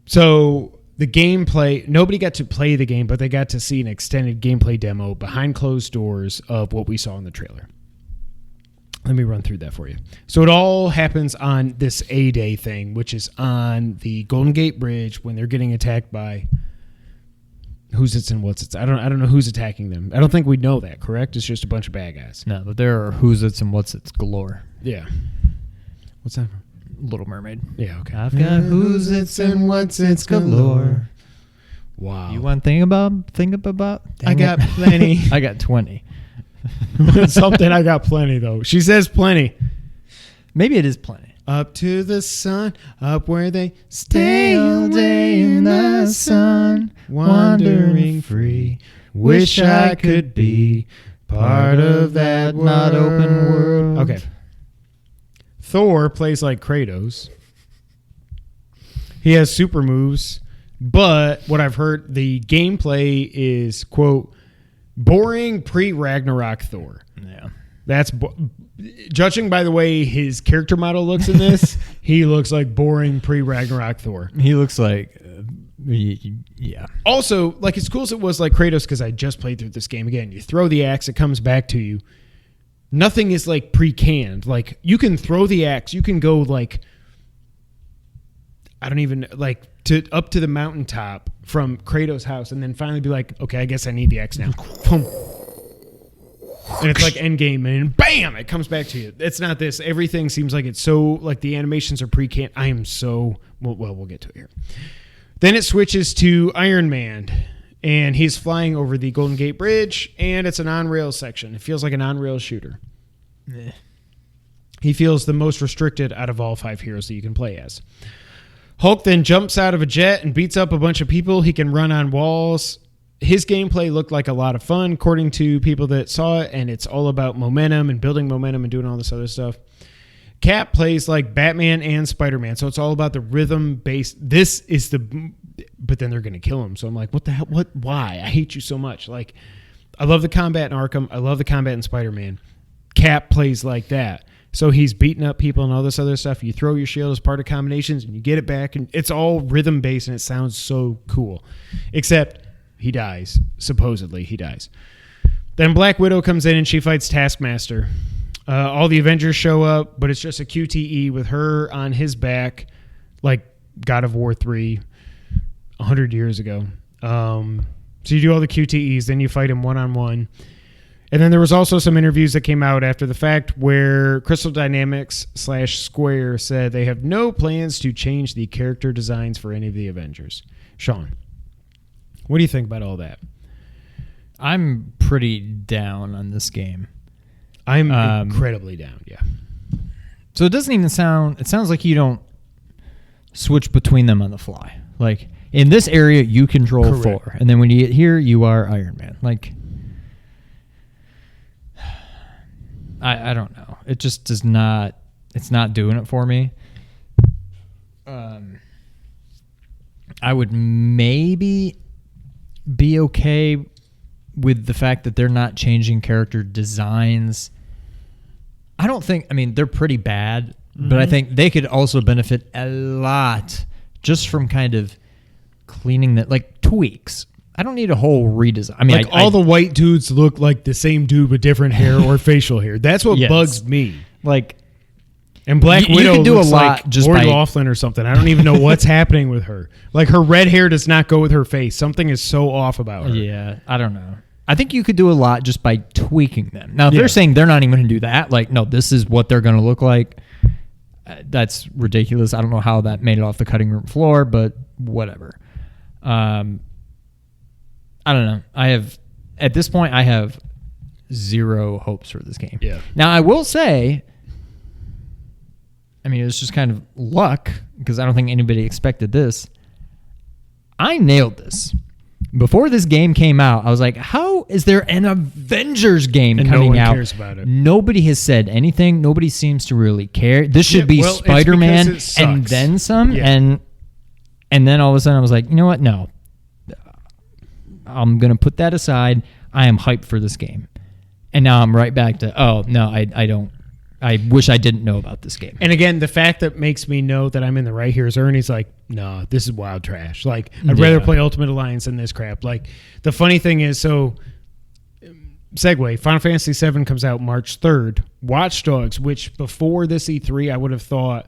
So the gameplay, nobody got to play the game, but they got to see an extended gameplay demo behind closed doors of what we saw in the trailer. Let me run through that for you. So it all happens on this A-Day thing, which is on the Golden Gate Bridge when they're getting attacked by who's it's and what's it's. I don't know who's attacking them. I don't think we know that, correct? It's just a bunch of bad guys. No, but there are who's it's and what's it's galore. Yeah. What's that from? Little Mermaid. Yeah, okay. I've got who's it's and what's it's galore. Wow. You want think about? I got plenty. I got 20. Something I got plenty though. She says plenty. Maybe it is plenty. Up to the sun, up where they stay all day in the sun, wandering free. Wish I could be part of that not open world. Okay. Thor plays like Kratos. He has super moves, but what I've heard, the gameplay is, quote, boring pre-Ragnarok Thor. Yeah. That's judging by the way his character model looks in this, he looks like boring pre-Ragnarok Thor. He looks like, yeah. Also, like as cool as it was like Kratos, because I just played through this game again, you throw the axe, it comes back to you. Nothing is like pre-canned. Like you can throw the axe, you can go like I don't even like to up to the mountaintop from Kratos' house, and then finally be like, okay, I guess I need the axe now. Boom. And it's like Endgame, and bam, it comes back to you. It's not this. Everything seems like it's so like the animations are pre-canned. I am so well. We'll get to it here. Then it switches to Iron Man, and he's flying over the Golden Gate Bridge, and it's an on-rail section. It feels like an on-rail shooter. Yeah. He feels the most restricted out of all 5 heroes that you can play as. Hulk then jumps out of a jet and beats up a bunch of people. He can run on walls. His gameplay looked like a lot of fun, according to people that saw it, and it's all about momentum and building momentum and doing all this other stuff. Cap plays like Batman and Spider-Man, so it's all about the rhythm-based. This is the... But then they're going to kill him, so I'm like, what the hell? What? Why? I hate you so much. Like, I love the combat in Arkham. I love the combat in Spider-Man. Cap plays like that. So he's beating up people and all this other stuff. You throw your shield as part of combinations, and you get it back, and it's all rhythm-based, and it sounds so cool. Except... he dies. Supposedly, he dies. Then Black Widow comes in and she fights Taskmaster. All the Avengers show up, but it's just a QTE with her on his back, like God of War 3, 100 years ago. So you do all the QTEs, then you fight him one-on-one. And then there was also some interviews that came out after the fact where Crystal Dynamics / Square said they have no plans to change the character designs for any of the Avengers. Sean, what do you think about all that? I'm pretty down on this game. I'm incredibly down, yeah. So it doesn't even sound... It sounds like you don't switch between them on the fly. Like, in this area, you control Correct. Thor. And then when you get here, you are Iron Man. Like... I don't know. It just does not... It's not doing it for me. I would maybe be okay with the fact that they're not changing character designs. I don't think... I mean, they're pretty bad, but I think they could also benefit a lot just from kind of cleaning that... Like, tweaks. I don't need a whole redesign. I mean, like all the white dudes look like the same dude with different hair or facial hair. That's what Yes. bugs me. like... And Black You Widow could do looks a lot like just Lori by- Loughlin or something. I don't even know what's happening with her. Like her red hair does not go with her face. Something is so off about her. Yeah, I don't know. I think you could do a lot just by tweaking them. Now, if Yeah. they're saying they're not even going to do that, like, no, this is what they're going to look like, that's ridiculous. I don't know how that made it off the cutting room floor, but whatever. I don't know. At this point, I have zero hopes for this game. Yeah. Now, I will say, I mean, it's just kind of luck because I don't think anybody expected this. I nailed this. Before this game came out, I was like, how is there an Avengers game And no coming one out? cares about it. Nobody has said anything. Nobody seems to really care. This should Yeah, be well, it's Spider-Man because it and sucks. then some. Yeah. And then all of a sudden I was like, you know what? No. I'm going to put that aside. I am hyped for this game. And now I'm right back to, oh, no, I don't. I wish I didn't know about this game. And again, the fact that makes me know that I'm in the right here is Ernie's like, no, this is wild trash. Like, I'd rather play Ultimate Alliance than this crap. Like, the funny thing is, so, segue, Final Fantasy VII comes out March 3rd. Watch Dogs, which before this E3, I would have thought,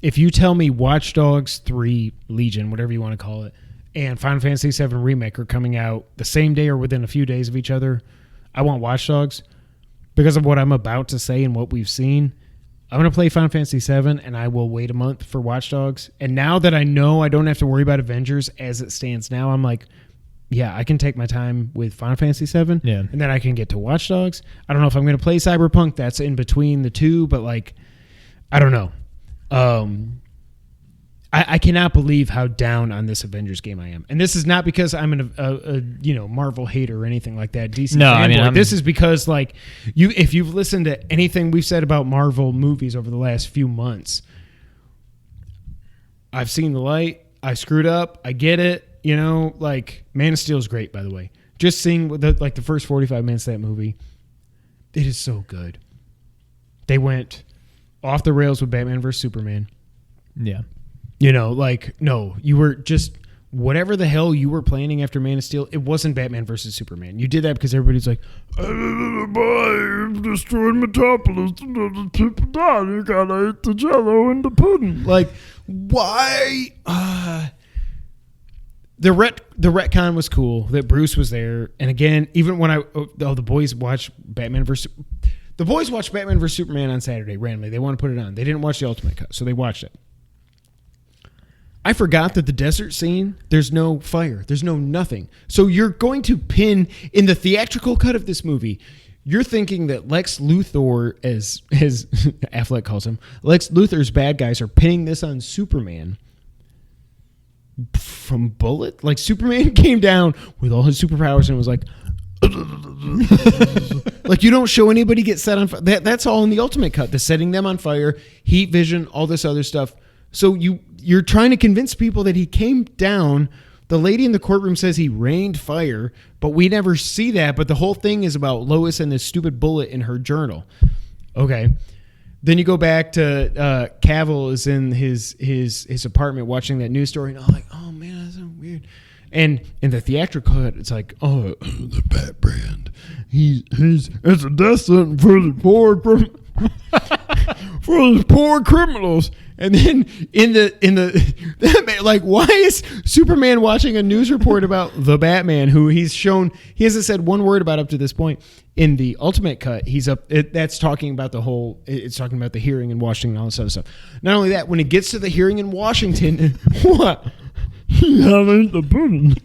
if you tell me Watch Dogs 3 Legion, whatever you want to call it, and Final Fantasy VII Remake are coming out the same day or within a few days of each other, I want Watch Dogs. Because of what I'm about to say and what we've seen, I'm going to play Final Fantasy VII, and I will wait a month for Watch Dogs. And now that I know I don't have to worry about Avengers as it stands now, I'm like, yeah, I can take my time with Final Fantasy VII, Yeah. and then I can get to Watch Dogs. I don't know if I'm going to play Cyberpunk. That's in between the two, but, like, I don't know. I cannot believe how down on this Avengers game I am, and this is not because I'm a Marvel hater or anything like that. DC No, I fanboy. mean, This is because like if you've listened to anything we've said about Marvel movies over the last few months, I've seen the light. I screwed up. I get it. You know, like Man of Steel is great, by the way. Just seeing the first 45 minutes of that movie, it is so good. They went off the rails with Batman vs Superman. Yeah. You know, like, no, you were just whatever the hell you were planning after Man of Steel. It wasn't Batman versus Superman. You did that because everybody's like, I destroyed Metropolis and the people died. You gotta eat the jello and the pudding. Like, why? The retcon was cool that Bruce was there. And again, even when the boys watched Batman versus Superman on Saturday randomly. They want to put it on. They didn't watch the Ultimate Cut, so they watched it. I forgot that the desert scene, there's no fire. There's no nothing. So you're going to pin, in the theatrical cut of this movie, you're thinking that Lex Luthor, as Affleck calls him, Lex Luthor's bad guys are pinning this on Superman from Bullet? Like, Superman came down with all his superpowers and was like... like, you don't show anybody get set on fire. That's all in the Ultimate Cut. The setting them on fire, heat vision, all this other stuff. So you're trying to convince people that he came down. The lady in the courtroom says he rained fire, but we never see that. But the whole thing is about Lois and this stupid bullet in her journal. Okay. Then you go back to Cavill is in his apartment watching that news story, and I'm like, oh man, that's so weird. And in the theatrical cut, it's like, oh, The Bat Brand. it's a death sentence for the poor criminals. And then in the like, why is Superman watching a news report about the Batman, who he hasn't said one word about up to this point? In the Ultimate Cut, that's talking about it's talking about the hearing in Washington and all this other stuff. Not only that, when it gets to the hearing in Washington, what? You haven't the pudding.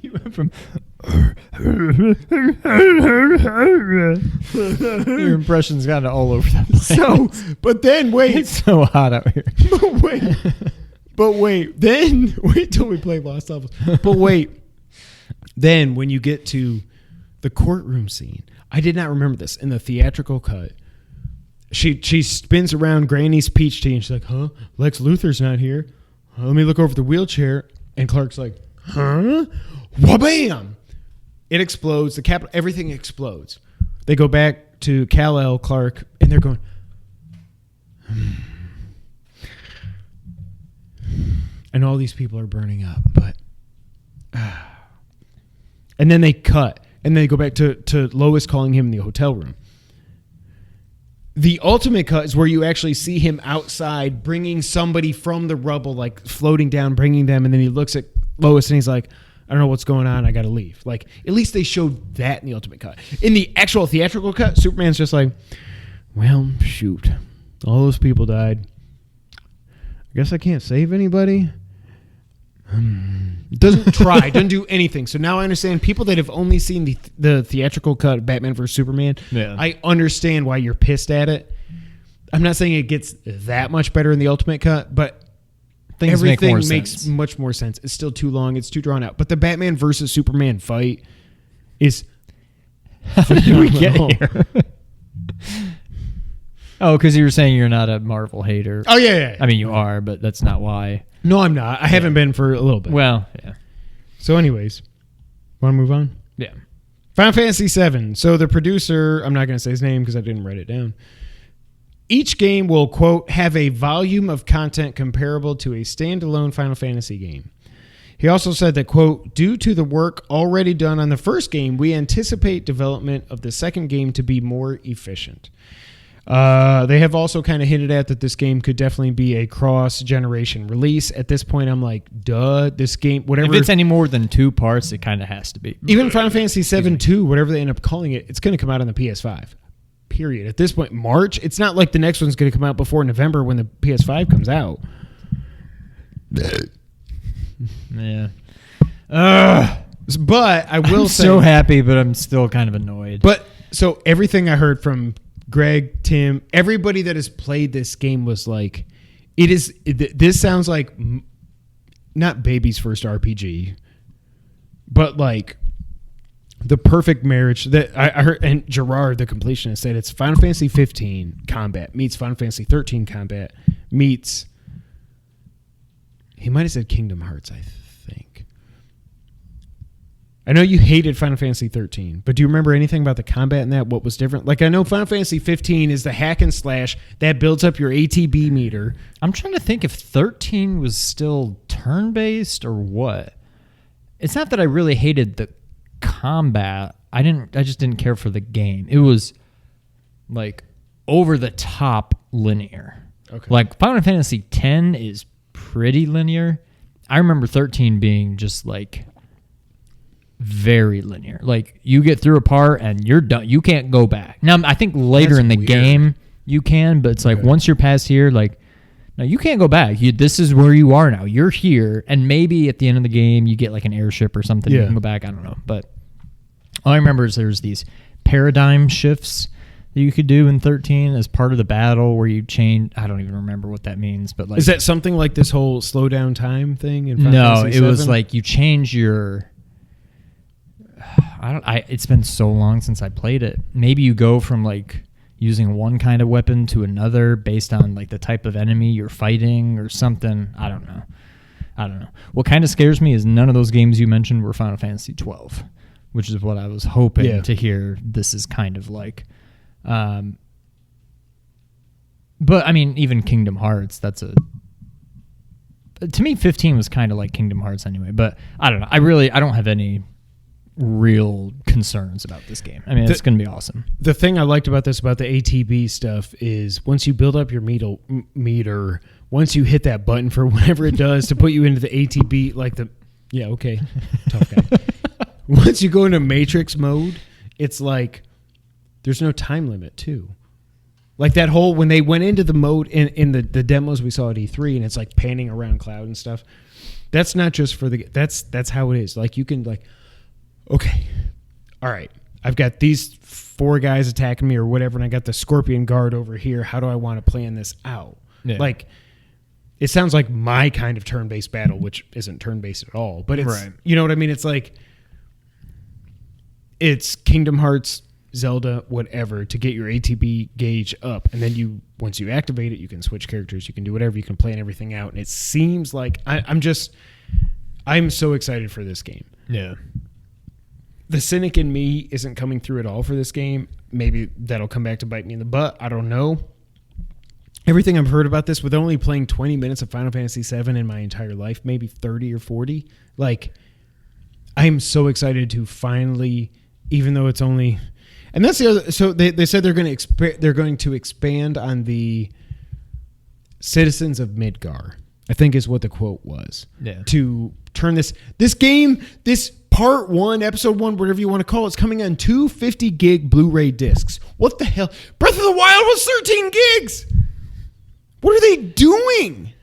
You went from Your impression's kind of all over the place. so, but then wait, It's so hot out here. but wait, then wait till we play Lost Levels. But wait, then when you get to the courtroom scene, I did not remember this in the theatrical cut. She spins around Granny's peach tea and she's like, huh? Lex Luthor's not here. Let me look over the wheelchair. And Clark's like, huh? Wha-bam! It explodes. Everything explodes. They go back to Kal-El, Clark, and they're going, and all these people are burning up, but and then they cut, and they go back to Lois calling him in the hotel room. The ultimate cut is where you actually see him outside bringing somebody from the rubble, like floating down, bringing them, and then he looks at Lois and he's like, I don't know what's going on, I gotta leave. Like, at least they showed that in the ultimate cut. In the actual theatrical cut, Superman's just like, well, shoot, all those people died. I guess I can't save anybody. Doesn't try, doesn't do anything. So now I understand people that have only seen the theatrical cut of Batman vs Superman. Yeah. I understand why you're pissed at it. I'm not saying it gets that much better in the ultimate cut, but everything makes much more sense. It's still too long. It's too drawn out. But the Batman versus Superman fight is. How did we get here? Oh, because you were saying you're not a Marvel hater. Oh yeah. I mean, you are, but that's not why. No, I'm not. I haven't been for a little bit. Well, yeah. So, anyways, want to move on? Yeah. Final Fantasy VII. So the producer, I'm not going to say his name because I didn't write it down. Each game will, quote, have a volume of content comparable to a standalone Final Fantasy game. He also said that, quote, due to the work already done on the first game, we anticipate development of the second game to be more efficient. They have also kind of hinted at that this game could definitely be a cross-generation release. At this point, I'm like, duh, this game, whatever. If it's any more than 2 parts, it kind of has to be. Even Final Fantasy VII 2, whatever they end up calling it, it's going to come out on the PS5. Period. At this point, March, it's not like the next one's going to come out before November when the PS5 comes out. Yeah. But I will I'm say, so happy, but I'm still kind of annoyed. But so everything I heard from Greg, Tim, everybody that has played this game was like, this sounds like not baby's first RPG, but like the perfect marriage that I heard. And Gerard, the completionist, said it's Final Fantasy 15 combat meets Final Fantasy 13 combat meets, he might have said Kingdom Hearts, I think. I know you hated Final Fantasy 13, but do you remember anything about the combat in that? What was different? Like, I know Final Fantasy 15 is the hack and slash that builds up your ATB meter. I'm trying to think if 13 was still turn-based or what. It's not that I really hated the combat. I just didn't care for the game. It was like over the top linear. Okay. Like Final Fantasy 10 is pretty linear. I remember 13 being just like very linear. Like you get through a part and you're done. You can't go back. Now I think later That's in the weird. game you can, but it's like once you're past here, like no, you can't go back. This is where you are now. You're here, and maybe at the end of the game you get like an airship or something. Yeah. You can go back. I don't know, but all I remember is there's these paradigm shifts that you could do in 13 as part of the battle where you change. I don't even remember what that means, but like, Is that something like this whole slow down time thing? In Final no, Fantasy it was 7? like you change your. It's been so long since I played it. Maybe you go from like using one kind of weapon to another based on like the type of enemy you're fighting or something. I don't know. What kind of scares me is none of those games you mentioned were Final Fantasy 12, which is what I was hoping to hear. This is kind of like, but I mean, even Kingdom Hearts, that's to me, 15 was kind of like Kingdom Hearts anyway. But I don't know. I don't have any real concerns about this game. I mean, it's going to be awesome. The thing I liked about this, about the ATB stuff, is once you build up your meter, once you hit that button for whatever it does to put you into the ATB, like tough guy. Once you go into Matrix mode, it's like there's no time limit too. Like that whole, when they went into the mode in the demos we saw at E3, and it's like panning around cloud and stuff. That's not just for that's how it is. Like you can like, okay, all right, I've got these 4 guys attacking me or whatever, and I got the Scorpion Guard over here. How do I want to plan this out? Yeah. Like, it sounds like my kind of turn-based battle, which isn't turn-based at all. But it's, right. You know what I mean? It's like, it's Kingdom Hearts, Zelda, whatever, to get your ATB gauge up. And then once you activate it, you can switch characters. You can do whatever. You can plan everything out. And it seems like, I'm so excited for this game. Yeah. The cynic in me isn't coming through at all for this game. Maybe that'll come back to bite me in the butt. I don't know. Everything I've heard about this, with only playing 20 minutes of Final Fantasy VII in my entire life, maybe 30 or 40, like, I am so excited to finally, even though it's only, and that's the other. So they said they're going to expand on the citizens of Midgar, I think is what the quote was. Yeah. To turn this game, this part 1, episode 1, whatever you want to call it, it's coming on 2 50 gig Blu-ray discs. What the hell? Breath of the Wild was 13 gigs. What are they doing?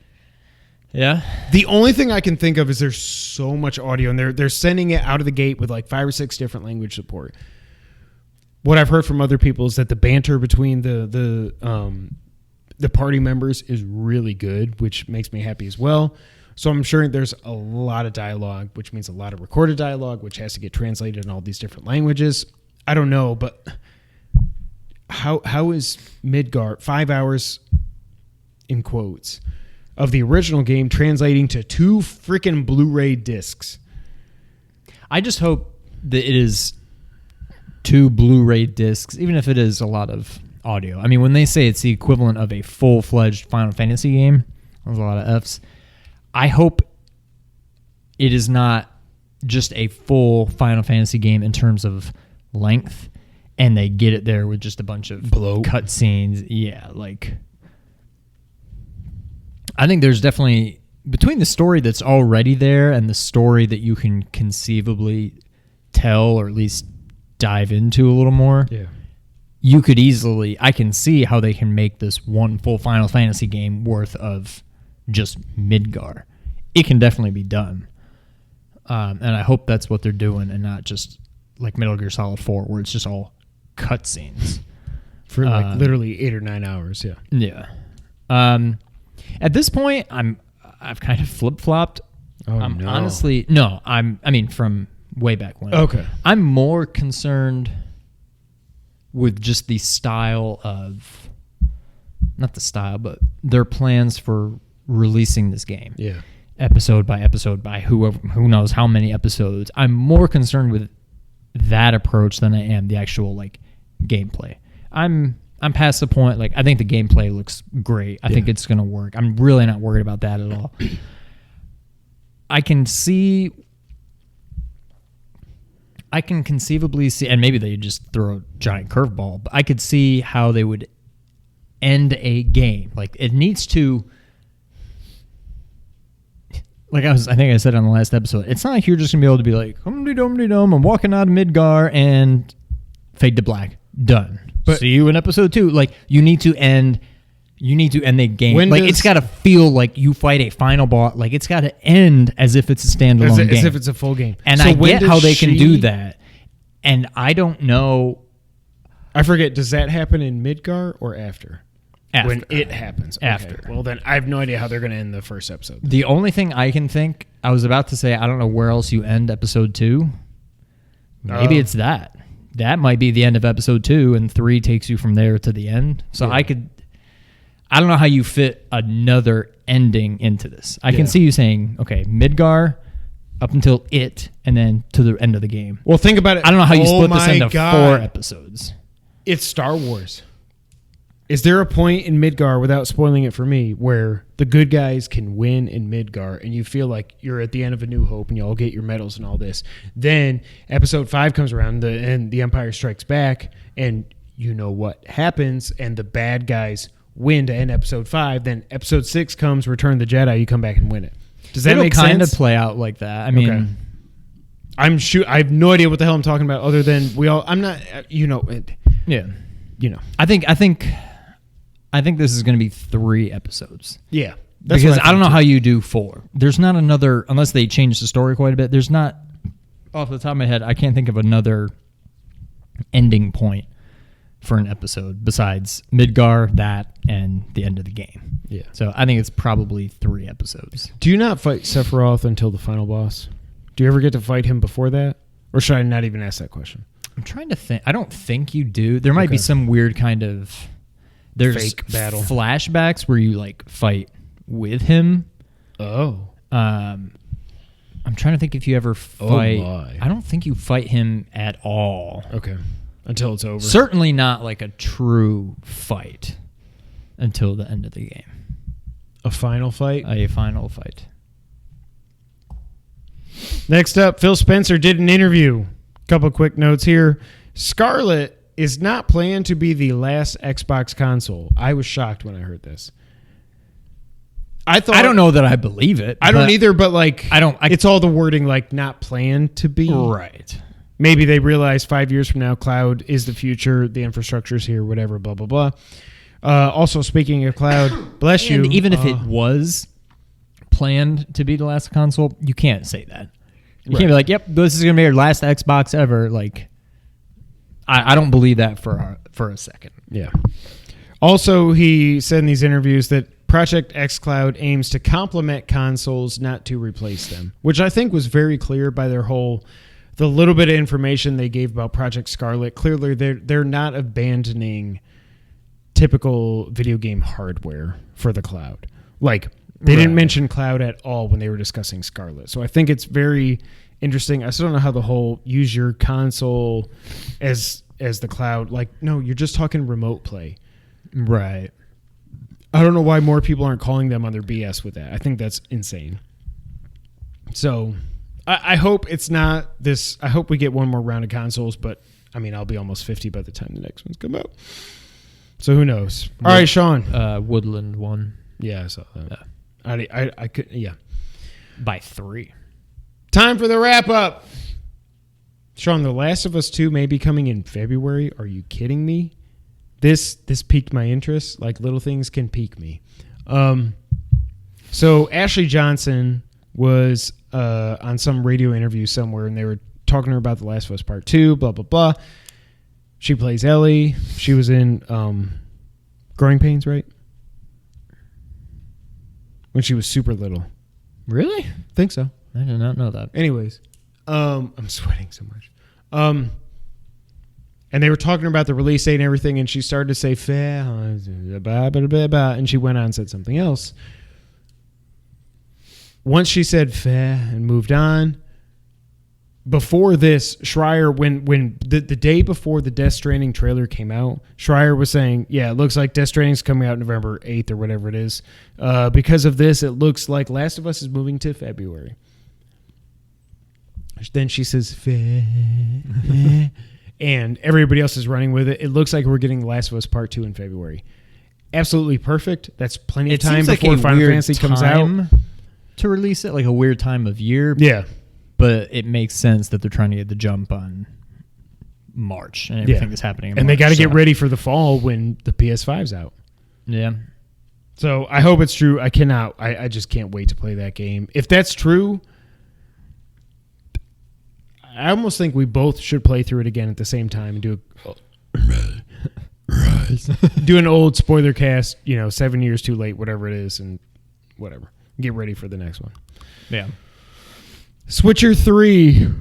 Yeah. The only thing I can think of is there's so much audio, and they're sending it out of the gate with like 5 or 6 different language support. What I've heard from other people is that the banter between the party members is really good, which makes me happy as well. So I'm sure there's a lot of dialogue, which means a lot of recorded dialogue, which has to get translated in all these different languages. I don't know, but how is Midgar 5 hours in quotes of the original game translating to 2 freaking Blu-ray discs? I just hope that it is 2 Blu-ray discs, even if it is a lot of audio. I mean, when they say it's the equivalent of a full-fledged Final Fantasy game, there's a lot of Fs. I hope it is not just a full Final Fantasy game in terms of length, and they get it there with just a bunch of cutscenes. Yeah, like, I think there's definitely, between the story that's already there and the story that you can conceivably tell or at least dive into a little more, you could easily, I can see how they can make this one full Final Fantasy game worth of just Midgar. It can definitely be done. And I hope that's what they're doing and not just like Metal Gear Solid 4 where it's just all cutscenes. For like literally 8 or 9 hours, Yeah. At this point, I've kind of flip-flopped. No. Honestly, no, I mean, from way back when. Okay. I'm more concerned with just the style of, not the style, but their plans for releasing this game. Yeah. Episode by episode by who knows how many episodes. I'm more concerned with that approach than I am the actual like gameplay. I'm past the point, like, I think the gameplay looks great. I think it's going to work. I'm really not worried about that at all. I can conceivably see, and maybe they just throw a giant curveball, but I could see how they would end a game. Like, it needs to, like I think I said on the last episode, it's not like you're just going to be able to be like, hum-de-dum-de-dum, I'm walking out of Midgar and fade to black. Done. But see you in episode 2. Like, you need to end the game. Like, it's got to feel like you fight a final boss. Like, it's got to end as if it's a standalone game. As if it's a full game. And so I get how they can do that. And I don't know. I forget, does that happen in Midgar or after? After. When it happens. Okay. After. Well, then I have no idea how they're going to end the first episode. The only thing I can think, I was about to say, I don't know where else you end episode 2. Maybe it's that. That might be the end of episode 2, and 3 takes you from there to the end. So I don't know how you fit another ending into this. I can see you saying, okay, Midgar up until it, and then to the end of the game. Well, think about it. I don't know how you split this into 4 episodes. It's Star Wars. Is there a point in Midgar, without spoiling it for me, where the good guys can win in Midgar and you feel like you're at the end of A New Hope and you all get your medals and all this? Then episode 5 comes around and the Empire strikes back and you know what happens and the bad guys win to end episode 5. Then episode 6 comes, Return of the Jedi, you come back and win it. Does that make sense? It'll kind of play out like that. I mean... Okay. I have no idea what the hell I'm talking about other than I'm not, Yeah. I think this is going to be 3 episodes. Yeah. Because I don't know how you do 4. There's not another, unless they change the story quite a bit, there's not, off the top of my head, I can't think of another ending point for an episode besides Midgar, that, and the end of the game. Yeah. So I think it's probably 3 episodes. Do you not fight Sephiroth until the final boss? Do you ever get to fight him before that? Or should I not even ask that question? I'm trying to think. I don't think you do. There might be some weird kind of... There's fake battle. Flashbacks where you like fight with him. Oh. I'm trying to think if you ever fight. My. I don't think you fight him at all. Okay. Until it's over. Certainly not like a true fight until the end of the game. A final fight? A final fight. Next up, Phil Spencer did an interview. Couple quick notes here. Scarlett is not planned to be the last Xbox console. I was shocked when I heard this. I don't know that I believe it. I don't either, but like it's all the wording like not planned to be. Right. Maybe they realize 5 years from now cloud is the future, the infrastructure's here, whatever, blah blah blah. Also speaking of cloud, bless you. Even if it was planned to be the last console, you can't say that. You can't be like, "Yep, this is going to be our last Xbox ever." Like I don't believe that for a second. Yeah. Also, he said in these interviews that Project xCloud aims to complement consoles, not to replace them, which I think was very clear by the little bit of information they gave about Project Scarlett. Clearly, they're not abandoning typical video game hardware for the cloud. Like, they didn't mention cloud at all when they were discussing Scarlett. So I think it's very interesting. I still don't know how the whole use your console as the cloud. Like, no, you're just talking remote play. Right. I don't know why more people aren't calling them on their BS with that. I think that's insane. So I hope it's not this. I hope we get one more round of consoles, but I mean, I'll be almost 50 by the time the next ones come out. So who knows? All right, Sean. Woodland won. Yeah, I saw that. I could, yeah. By 3. Time for the wrap up. Sean, The Last of Us 2 may be coming in February. Are you kidding me? This piqued my interest. Like, little things can pique me. So Ashley Johnson was on some radio interview somewhere, and they were talking to her about The Last of Us Part 2, blah, blah, blah. She plays Ellie. She was in Growing Pains, right? When she was super little. Really? Think so. I did not know that. Anyways, I'm sweating so much. And they were talking about the release date and everything, and she started to say, and she went on and said something else. Once she said and moved on, before this, Schreier, when the day before the Death Stranding trailer came out, Schreier was saying, yeah, it looks like Death Stranding's coming out November 8th or whatever it is. Because of this, it looks like Last of Us is moving to February. Then she says, and everybody else is running with it. It looks like we're getting Last of Us Part 2 in February. Absolutely perfect. That's plenty of time before Final Fantasy comes out. To release it, like a weird time of year. Yeah. But it makes sense that they're trying to get the jump on March and everything that's happening in and March, they got to get ready for the fall when the PS5's out. Yeah. So I hope it's true. I just can't wait to play that game. If that's true, I almost think we both should play through it again at the same time and do do an old spoiler cast, 7 years too late, whatever it is, and whatever. Get ready for the next one. Yeah. Switcher 3.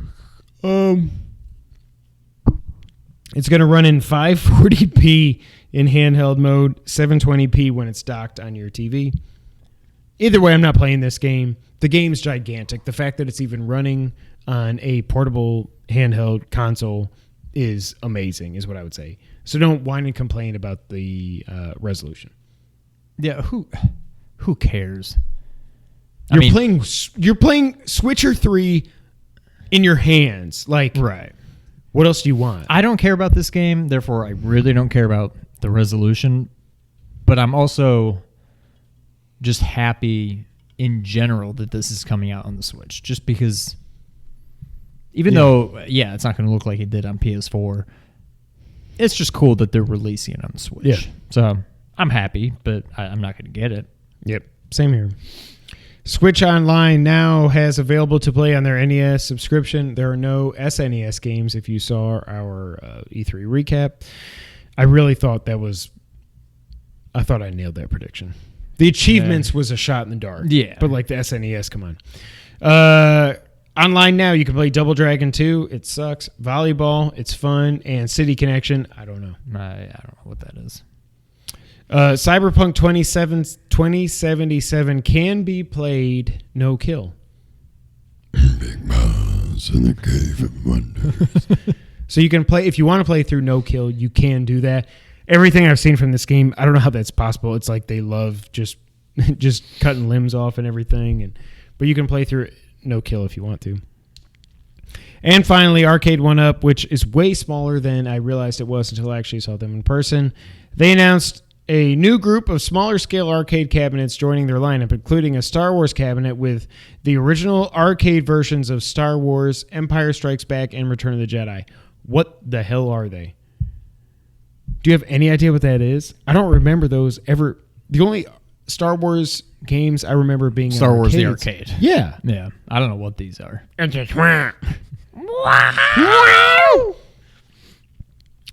It's going to run in 540p in handheld mode, 720p when it's docked on your TV. Either way, I'm not playing this game. The game's gigantic. The fact that it's even running on a portable handheld console is amazing, is what I would say. So don't whine and complain about the resolution. Yeah, who cares? You're playing Switcher 3 in your hands. Like, right. What else do you want? I don't care about this game, therefore I really don't care about the resolution. But I'm also just happy in general that this is coming out on the Switch. Just because, even though, it's not going to look like it did on PS4, it's just cool that they're releasing it on the Switch. Yeah. So I'm happy, but I'm not going to get it. Yep, same here. Switch Online now has available to play on their NES subscription. There are no SNES games if you saw our E3 recap. I really thought I thought I nailed that prediction. The achievements was a shot in the dark. Yeah. But like the SNES, come on. Online now, you can play Double Dragon 2. It sucks. Volleyball, it's fun. And City Connection, I don't know. I don't know what that is. Cyberpunk 2077 can be played no kill. Big Boss in the Cave of Wonders. So you can play, if you want to play through no kill, you can do that. Everything I've seen from this game, I don't know how that's possible. It's like they love just cutting limbs off and everything. But you can play through no kill if you want to. And finally, Arcade 1-Up, which is way smaller than I realized it was until I actually saw them in person. They announced a new group of smaller scale arcade cabinets joining their lineup, including a Star Wars cabinet with the original arcade versions of Star Wars, Empire Strikes Back, and Return of the Jedi. What the hell are they? Do you have any idea what that is? I don't remember those ever. The only Star Wars games I remember being Star Wars the arcades. arcade. Yeah. Yeah. I don't know what these are.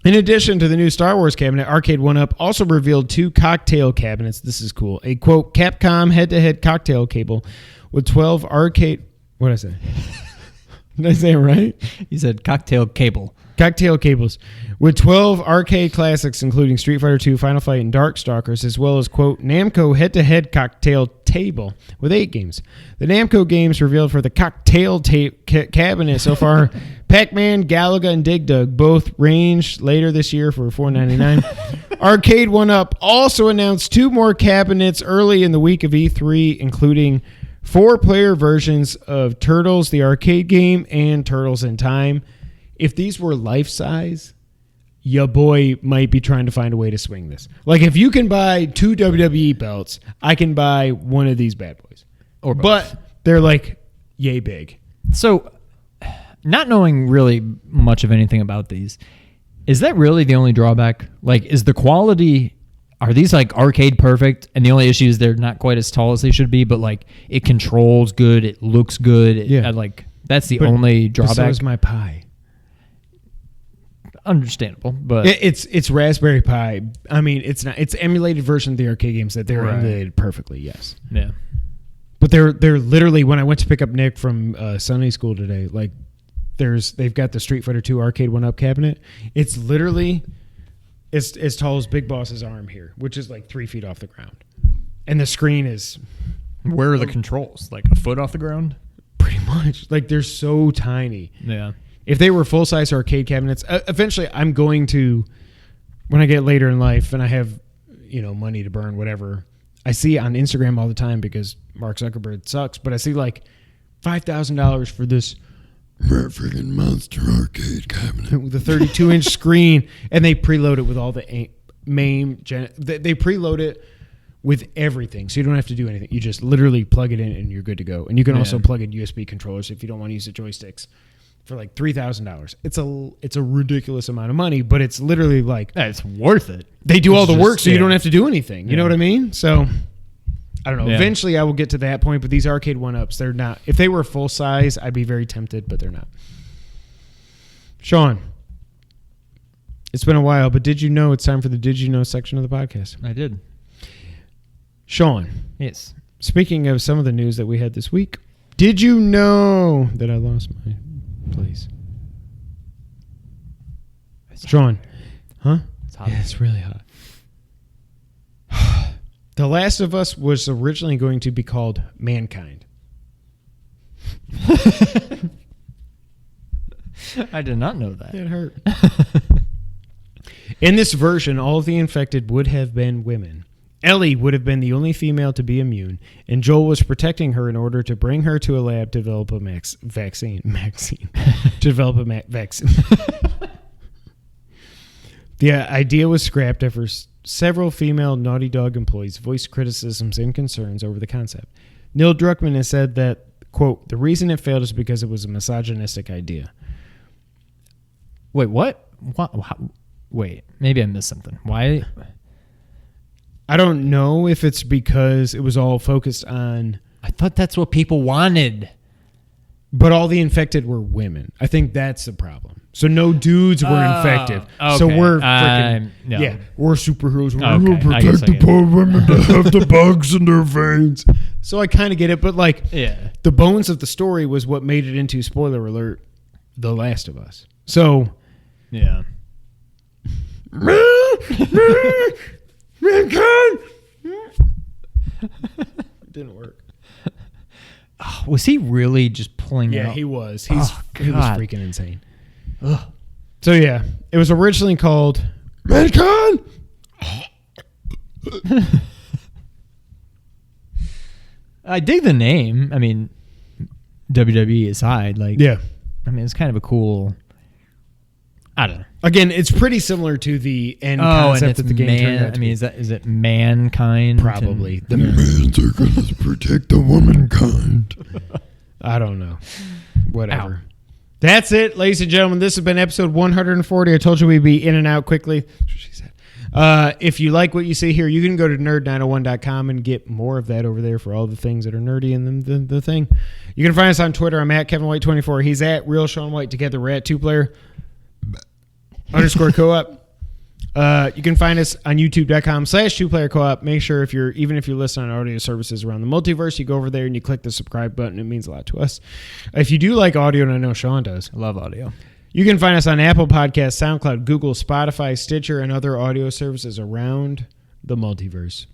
In addition to the new Star Wars cabinet, Arcade 1-Up also revealed 2 cocktail cabinets. This is cool. A, quote, Capcom head-to-head cocktail cable with 12 arcade... What did I say? Did I say it right? You said cocktail cable. Cocktail cables with 12 arcade classics, including Street Fighter II, Final Fight, and Darkstalkers, as well as, quote, Namco head-to-head cocktail table with 8 games. The Namco games revealed for the cocktail cabinet so far, Pac-Man, Galaga, and Dig Dug, both ranged later this year for $4.99. Arcade 1-Up also announced 2 more cabinets early in the week of E3, including 4-player versions of Turtles, the arcade game, and Turtles in Time. If these were life-size, your boy might be trying to find a way to swing this. Like, if you can buy 2 WWE belts, I can buy one of these bad boys. Or both. But they're, like, yay big. So, not knowing really much of anything about these, is that really the only drawback? Like, is the quality... Are these, like, arcade perfect? And the only issue is they're not quite as tall as they should be, but, like, it controls good, it looks good. Like, that's the only drawback. So is my Pi. Understandable, but it's Raspberry Pi. I mean, it's not. It's emulated version of the arcade games that they're emulated perfectly. Yes. Yeah. But they're literally, when I went to pick up Nick from Sunday school today, like they've got the Street Fighter II Arcade 1-Up cabinet. It's literally as tall as Big Boss's arm here, which is like 3 feet off the ground, and the screen is. Where are the controls? Like a foot off the ground? Pretty much. Like, they're so tiny. Yeah. If they were full-size arcade cabinets, eventually I'm going to, when I get later in life and I have, money to burn, whatever, I see on Instagram all the time because Mark Zuckerberg sucks, but I see like $5,000 for this freaking monster arcade cabinet with a 32-inch screen, and they preload it with all the they preload it with everything, so you don't have to do anything. You just literally plug it in and you're good to go. And you can also plug in USB controllers if you don't want to use the joysticks. For like $3,000. It's a ridiculous amount of money, but it's literally like it's worth it. They do all the work, so you don't have to do anything. You know what I mean? So I don't know. Yeah. Eventually, I will get to that point. But these arcade 1-Ups, they're not. If they were full size, I'd be very tempted, but they're not. Sean, it's been a while, but did you know it's time for the Did You Know section of the podcast? I did. Sean. Yes. Speaking of some of the news that we had this week, did you know that I lost my place? Sean. Huh? It's hot. Yeah, it's really hot. The Last of Us was originally going to be called Mankind. I did not know that. It hurt. In this version, all of the infected would have been women. Ellie would have been the only female to be immune, and Joel was protecting her in order to bring her to a lab to develop a vaccine. To develop a vaccine. The idea was scrapped after several female Naughty Dog employees voiced criticisms and concerns over the concept. Neil Druckmann has said that, quote, the reason it failed is because it was a misogynistic idea. Wait, what? Wait, maybe I missed something. Why? I don't know if it's because it was all focused on... I thought that's what people wanted. But all the infected were women. I think that's the problem. So no dudes were infected. Okay. So we're freaking... no. Yeah, we're superheroes. We're Okay, going to I guess protect I the get it. poor women that have the bugs in their veins. So I kind of get it. But like, Yeah. the bones of the story was what made it into, spoiler alert, The Last of Us. So... Yeah. It didn't work. Was he really just pulling Yeah, out? he was. He was God. freaking insane. Ugh. So yeah, it was originally called Mankind. I dig the name. I mean, WWE aside, like, Yeah. I mean, it's kind of a cool. I don't know. Again, it's pretty similar to the end And concept it's that the game turned out I to mean, be. is it mankind? Probably. And- The Humans are gonna protect the womankind. I don't know. Whatever. Ow. That's it, ladies and gentlemen. This has been episode 140. I told you we'd be in and out quickly. That's what she said. If you like what you see here, you can go to nerd901.com and get more of that over there for all the things that are nerdy in the thing. You can find us on Twitter. I'm at KevinWhite24. He's at Real Sean White. Together, we're at 2player _ co-op. You can find us on youtube.com/2player co-op. Make sure if you're listening on audio services around the multiverse, you go over there and you click the subscribe button. It means a lot to us. If you do like audio, and I know Sean does, I love audio. you can find us on Apple Podcasts, SoundCloud, Google, Spotify, Stitcher, and other audio services around the multiverse.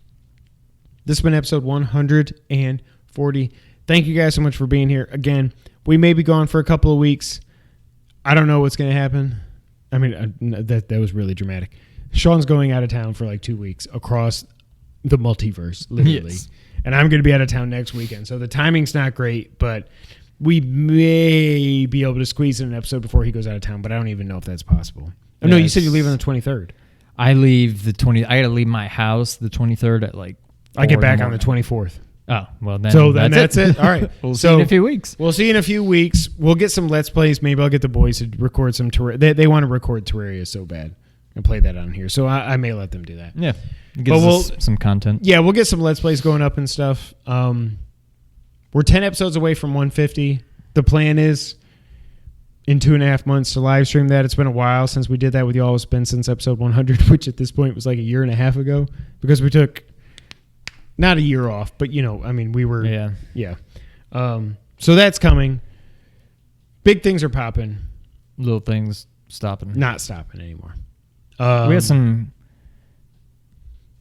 This has been episode 140. Thank you guys so much for being here. Again, we may be gone for a couple of weeks. I don't know what's going to happen. I mean, that was really dramatic. Sean's going out of town for like 2 weeks across the multiverse, literally. Yes. And I'm going to be out of town next weekend. So the timing's not great, but we may be able to squeeze in an episode before he goes out of town, but I don't even know if that's possible. Oh, no, you said you leave on the 23rd. I leave the 20. I got to leave my house the 23rd at like. I get 4 back in on the 24th. Oh, well, then. So then that's it. All right. We'll see you in a few weeks. We'll see you in a few weeks. We'll get some Let's Plays. Maybe I'll get the boys to record some Terraria. They want to record Terraria so bad and play that on here. So I may let them do that. Yeah. It gives us some content. Yeah, we'll get some Let's Plays going up and stuff. We're 10 episodes away from 150. The plan is in 2.5 months to live stream that. It's been a while since we did that with y'all. It's been since episode 100, which at this point was like 1.5 years ago because we took not a year off, but I mean, we were, yeah. So that's coming. Big things are popping. Little things stopping. Not stopping anymore. We got some.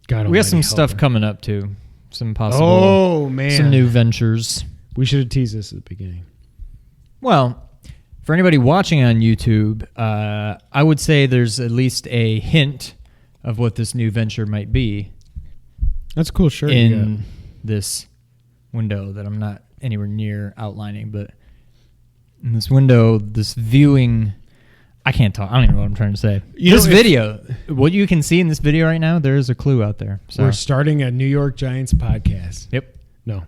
God We got some almighty, stuff help her. coming up too. Some possible. Oh man, Some new ventures. We should have teased this at the beginning. Well, for anybody watching on YouTube, I would say there's at least a hint of what this new venture might be That's a cool shirt. you in this window that I'm not anywhere near outlining, but in this window, this viewing, I can't talk. I don't even know what I'm trying to say. This video, what you can see in this video right now, there is a clue out there. got. So We're starting a New York Giants podcast. Yep. No.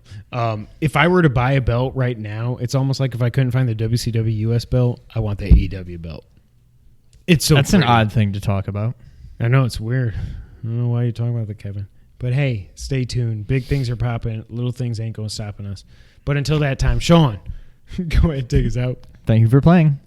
If I were to buy a belt right now, it's almost like if I couldn't find the WCW US belt, I want the AEW belt. It's so That's pretty. an odd thing to talk about. I know, it's weird. I don't know why you're talking about that, Kevin. But hey, stay tuned. Big things are popping. Little things ain't going to stopping us. But until that time, Sean, go ahead and take us out. Thank you for playing.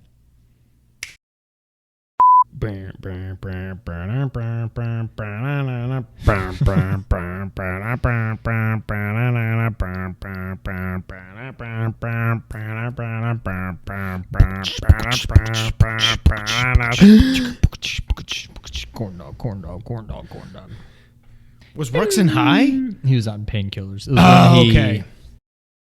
Corn dog, corn dog, corn dog, corn dog. Was Ruxin high? He was on painkillers. It was Oh, when he okay.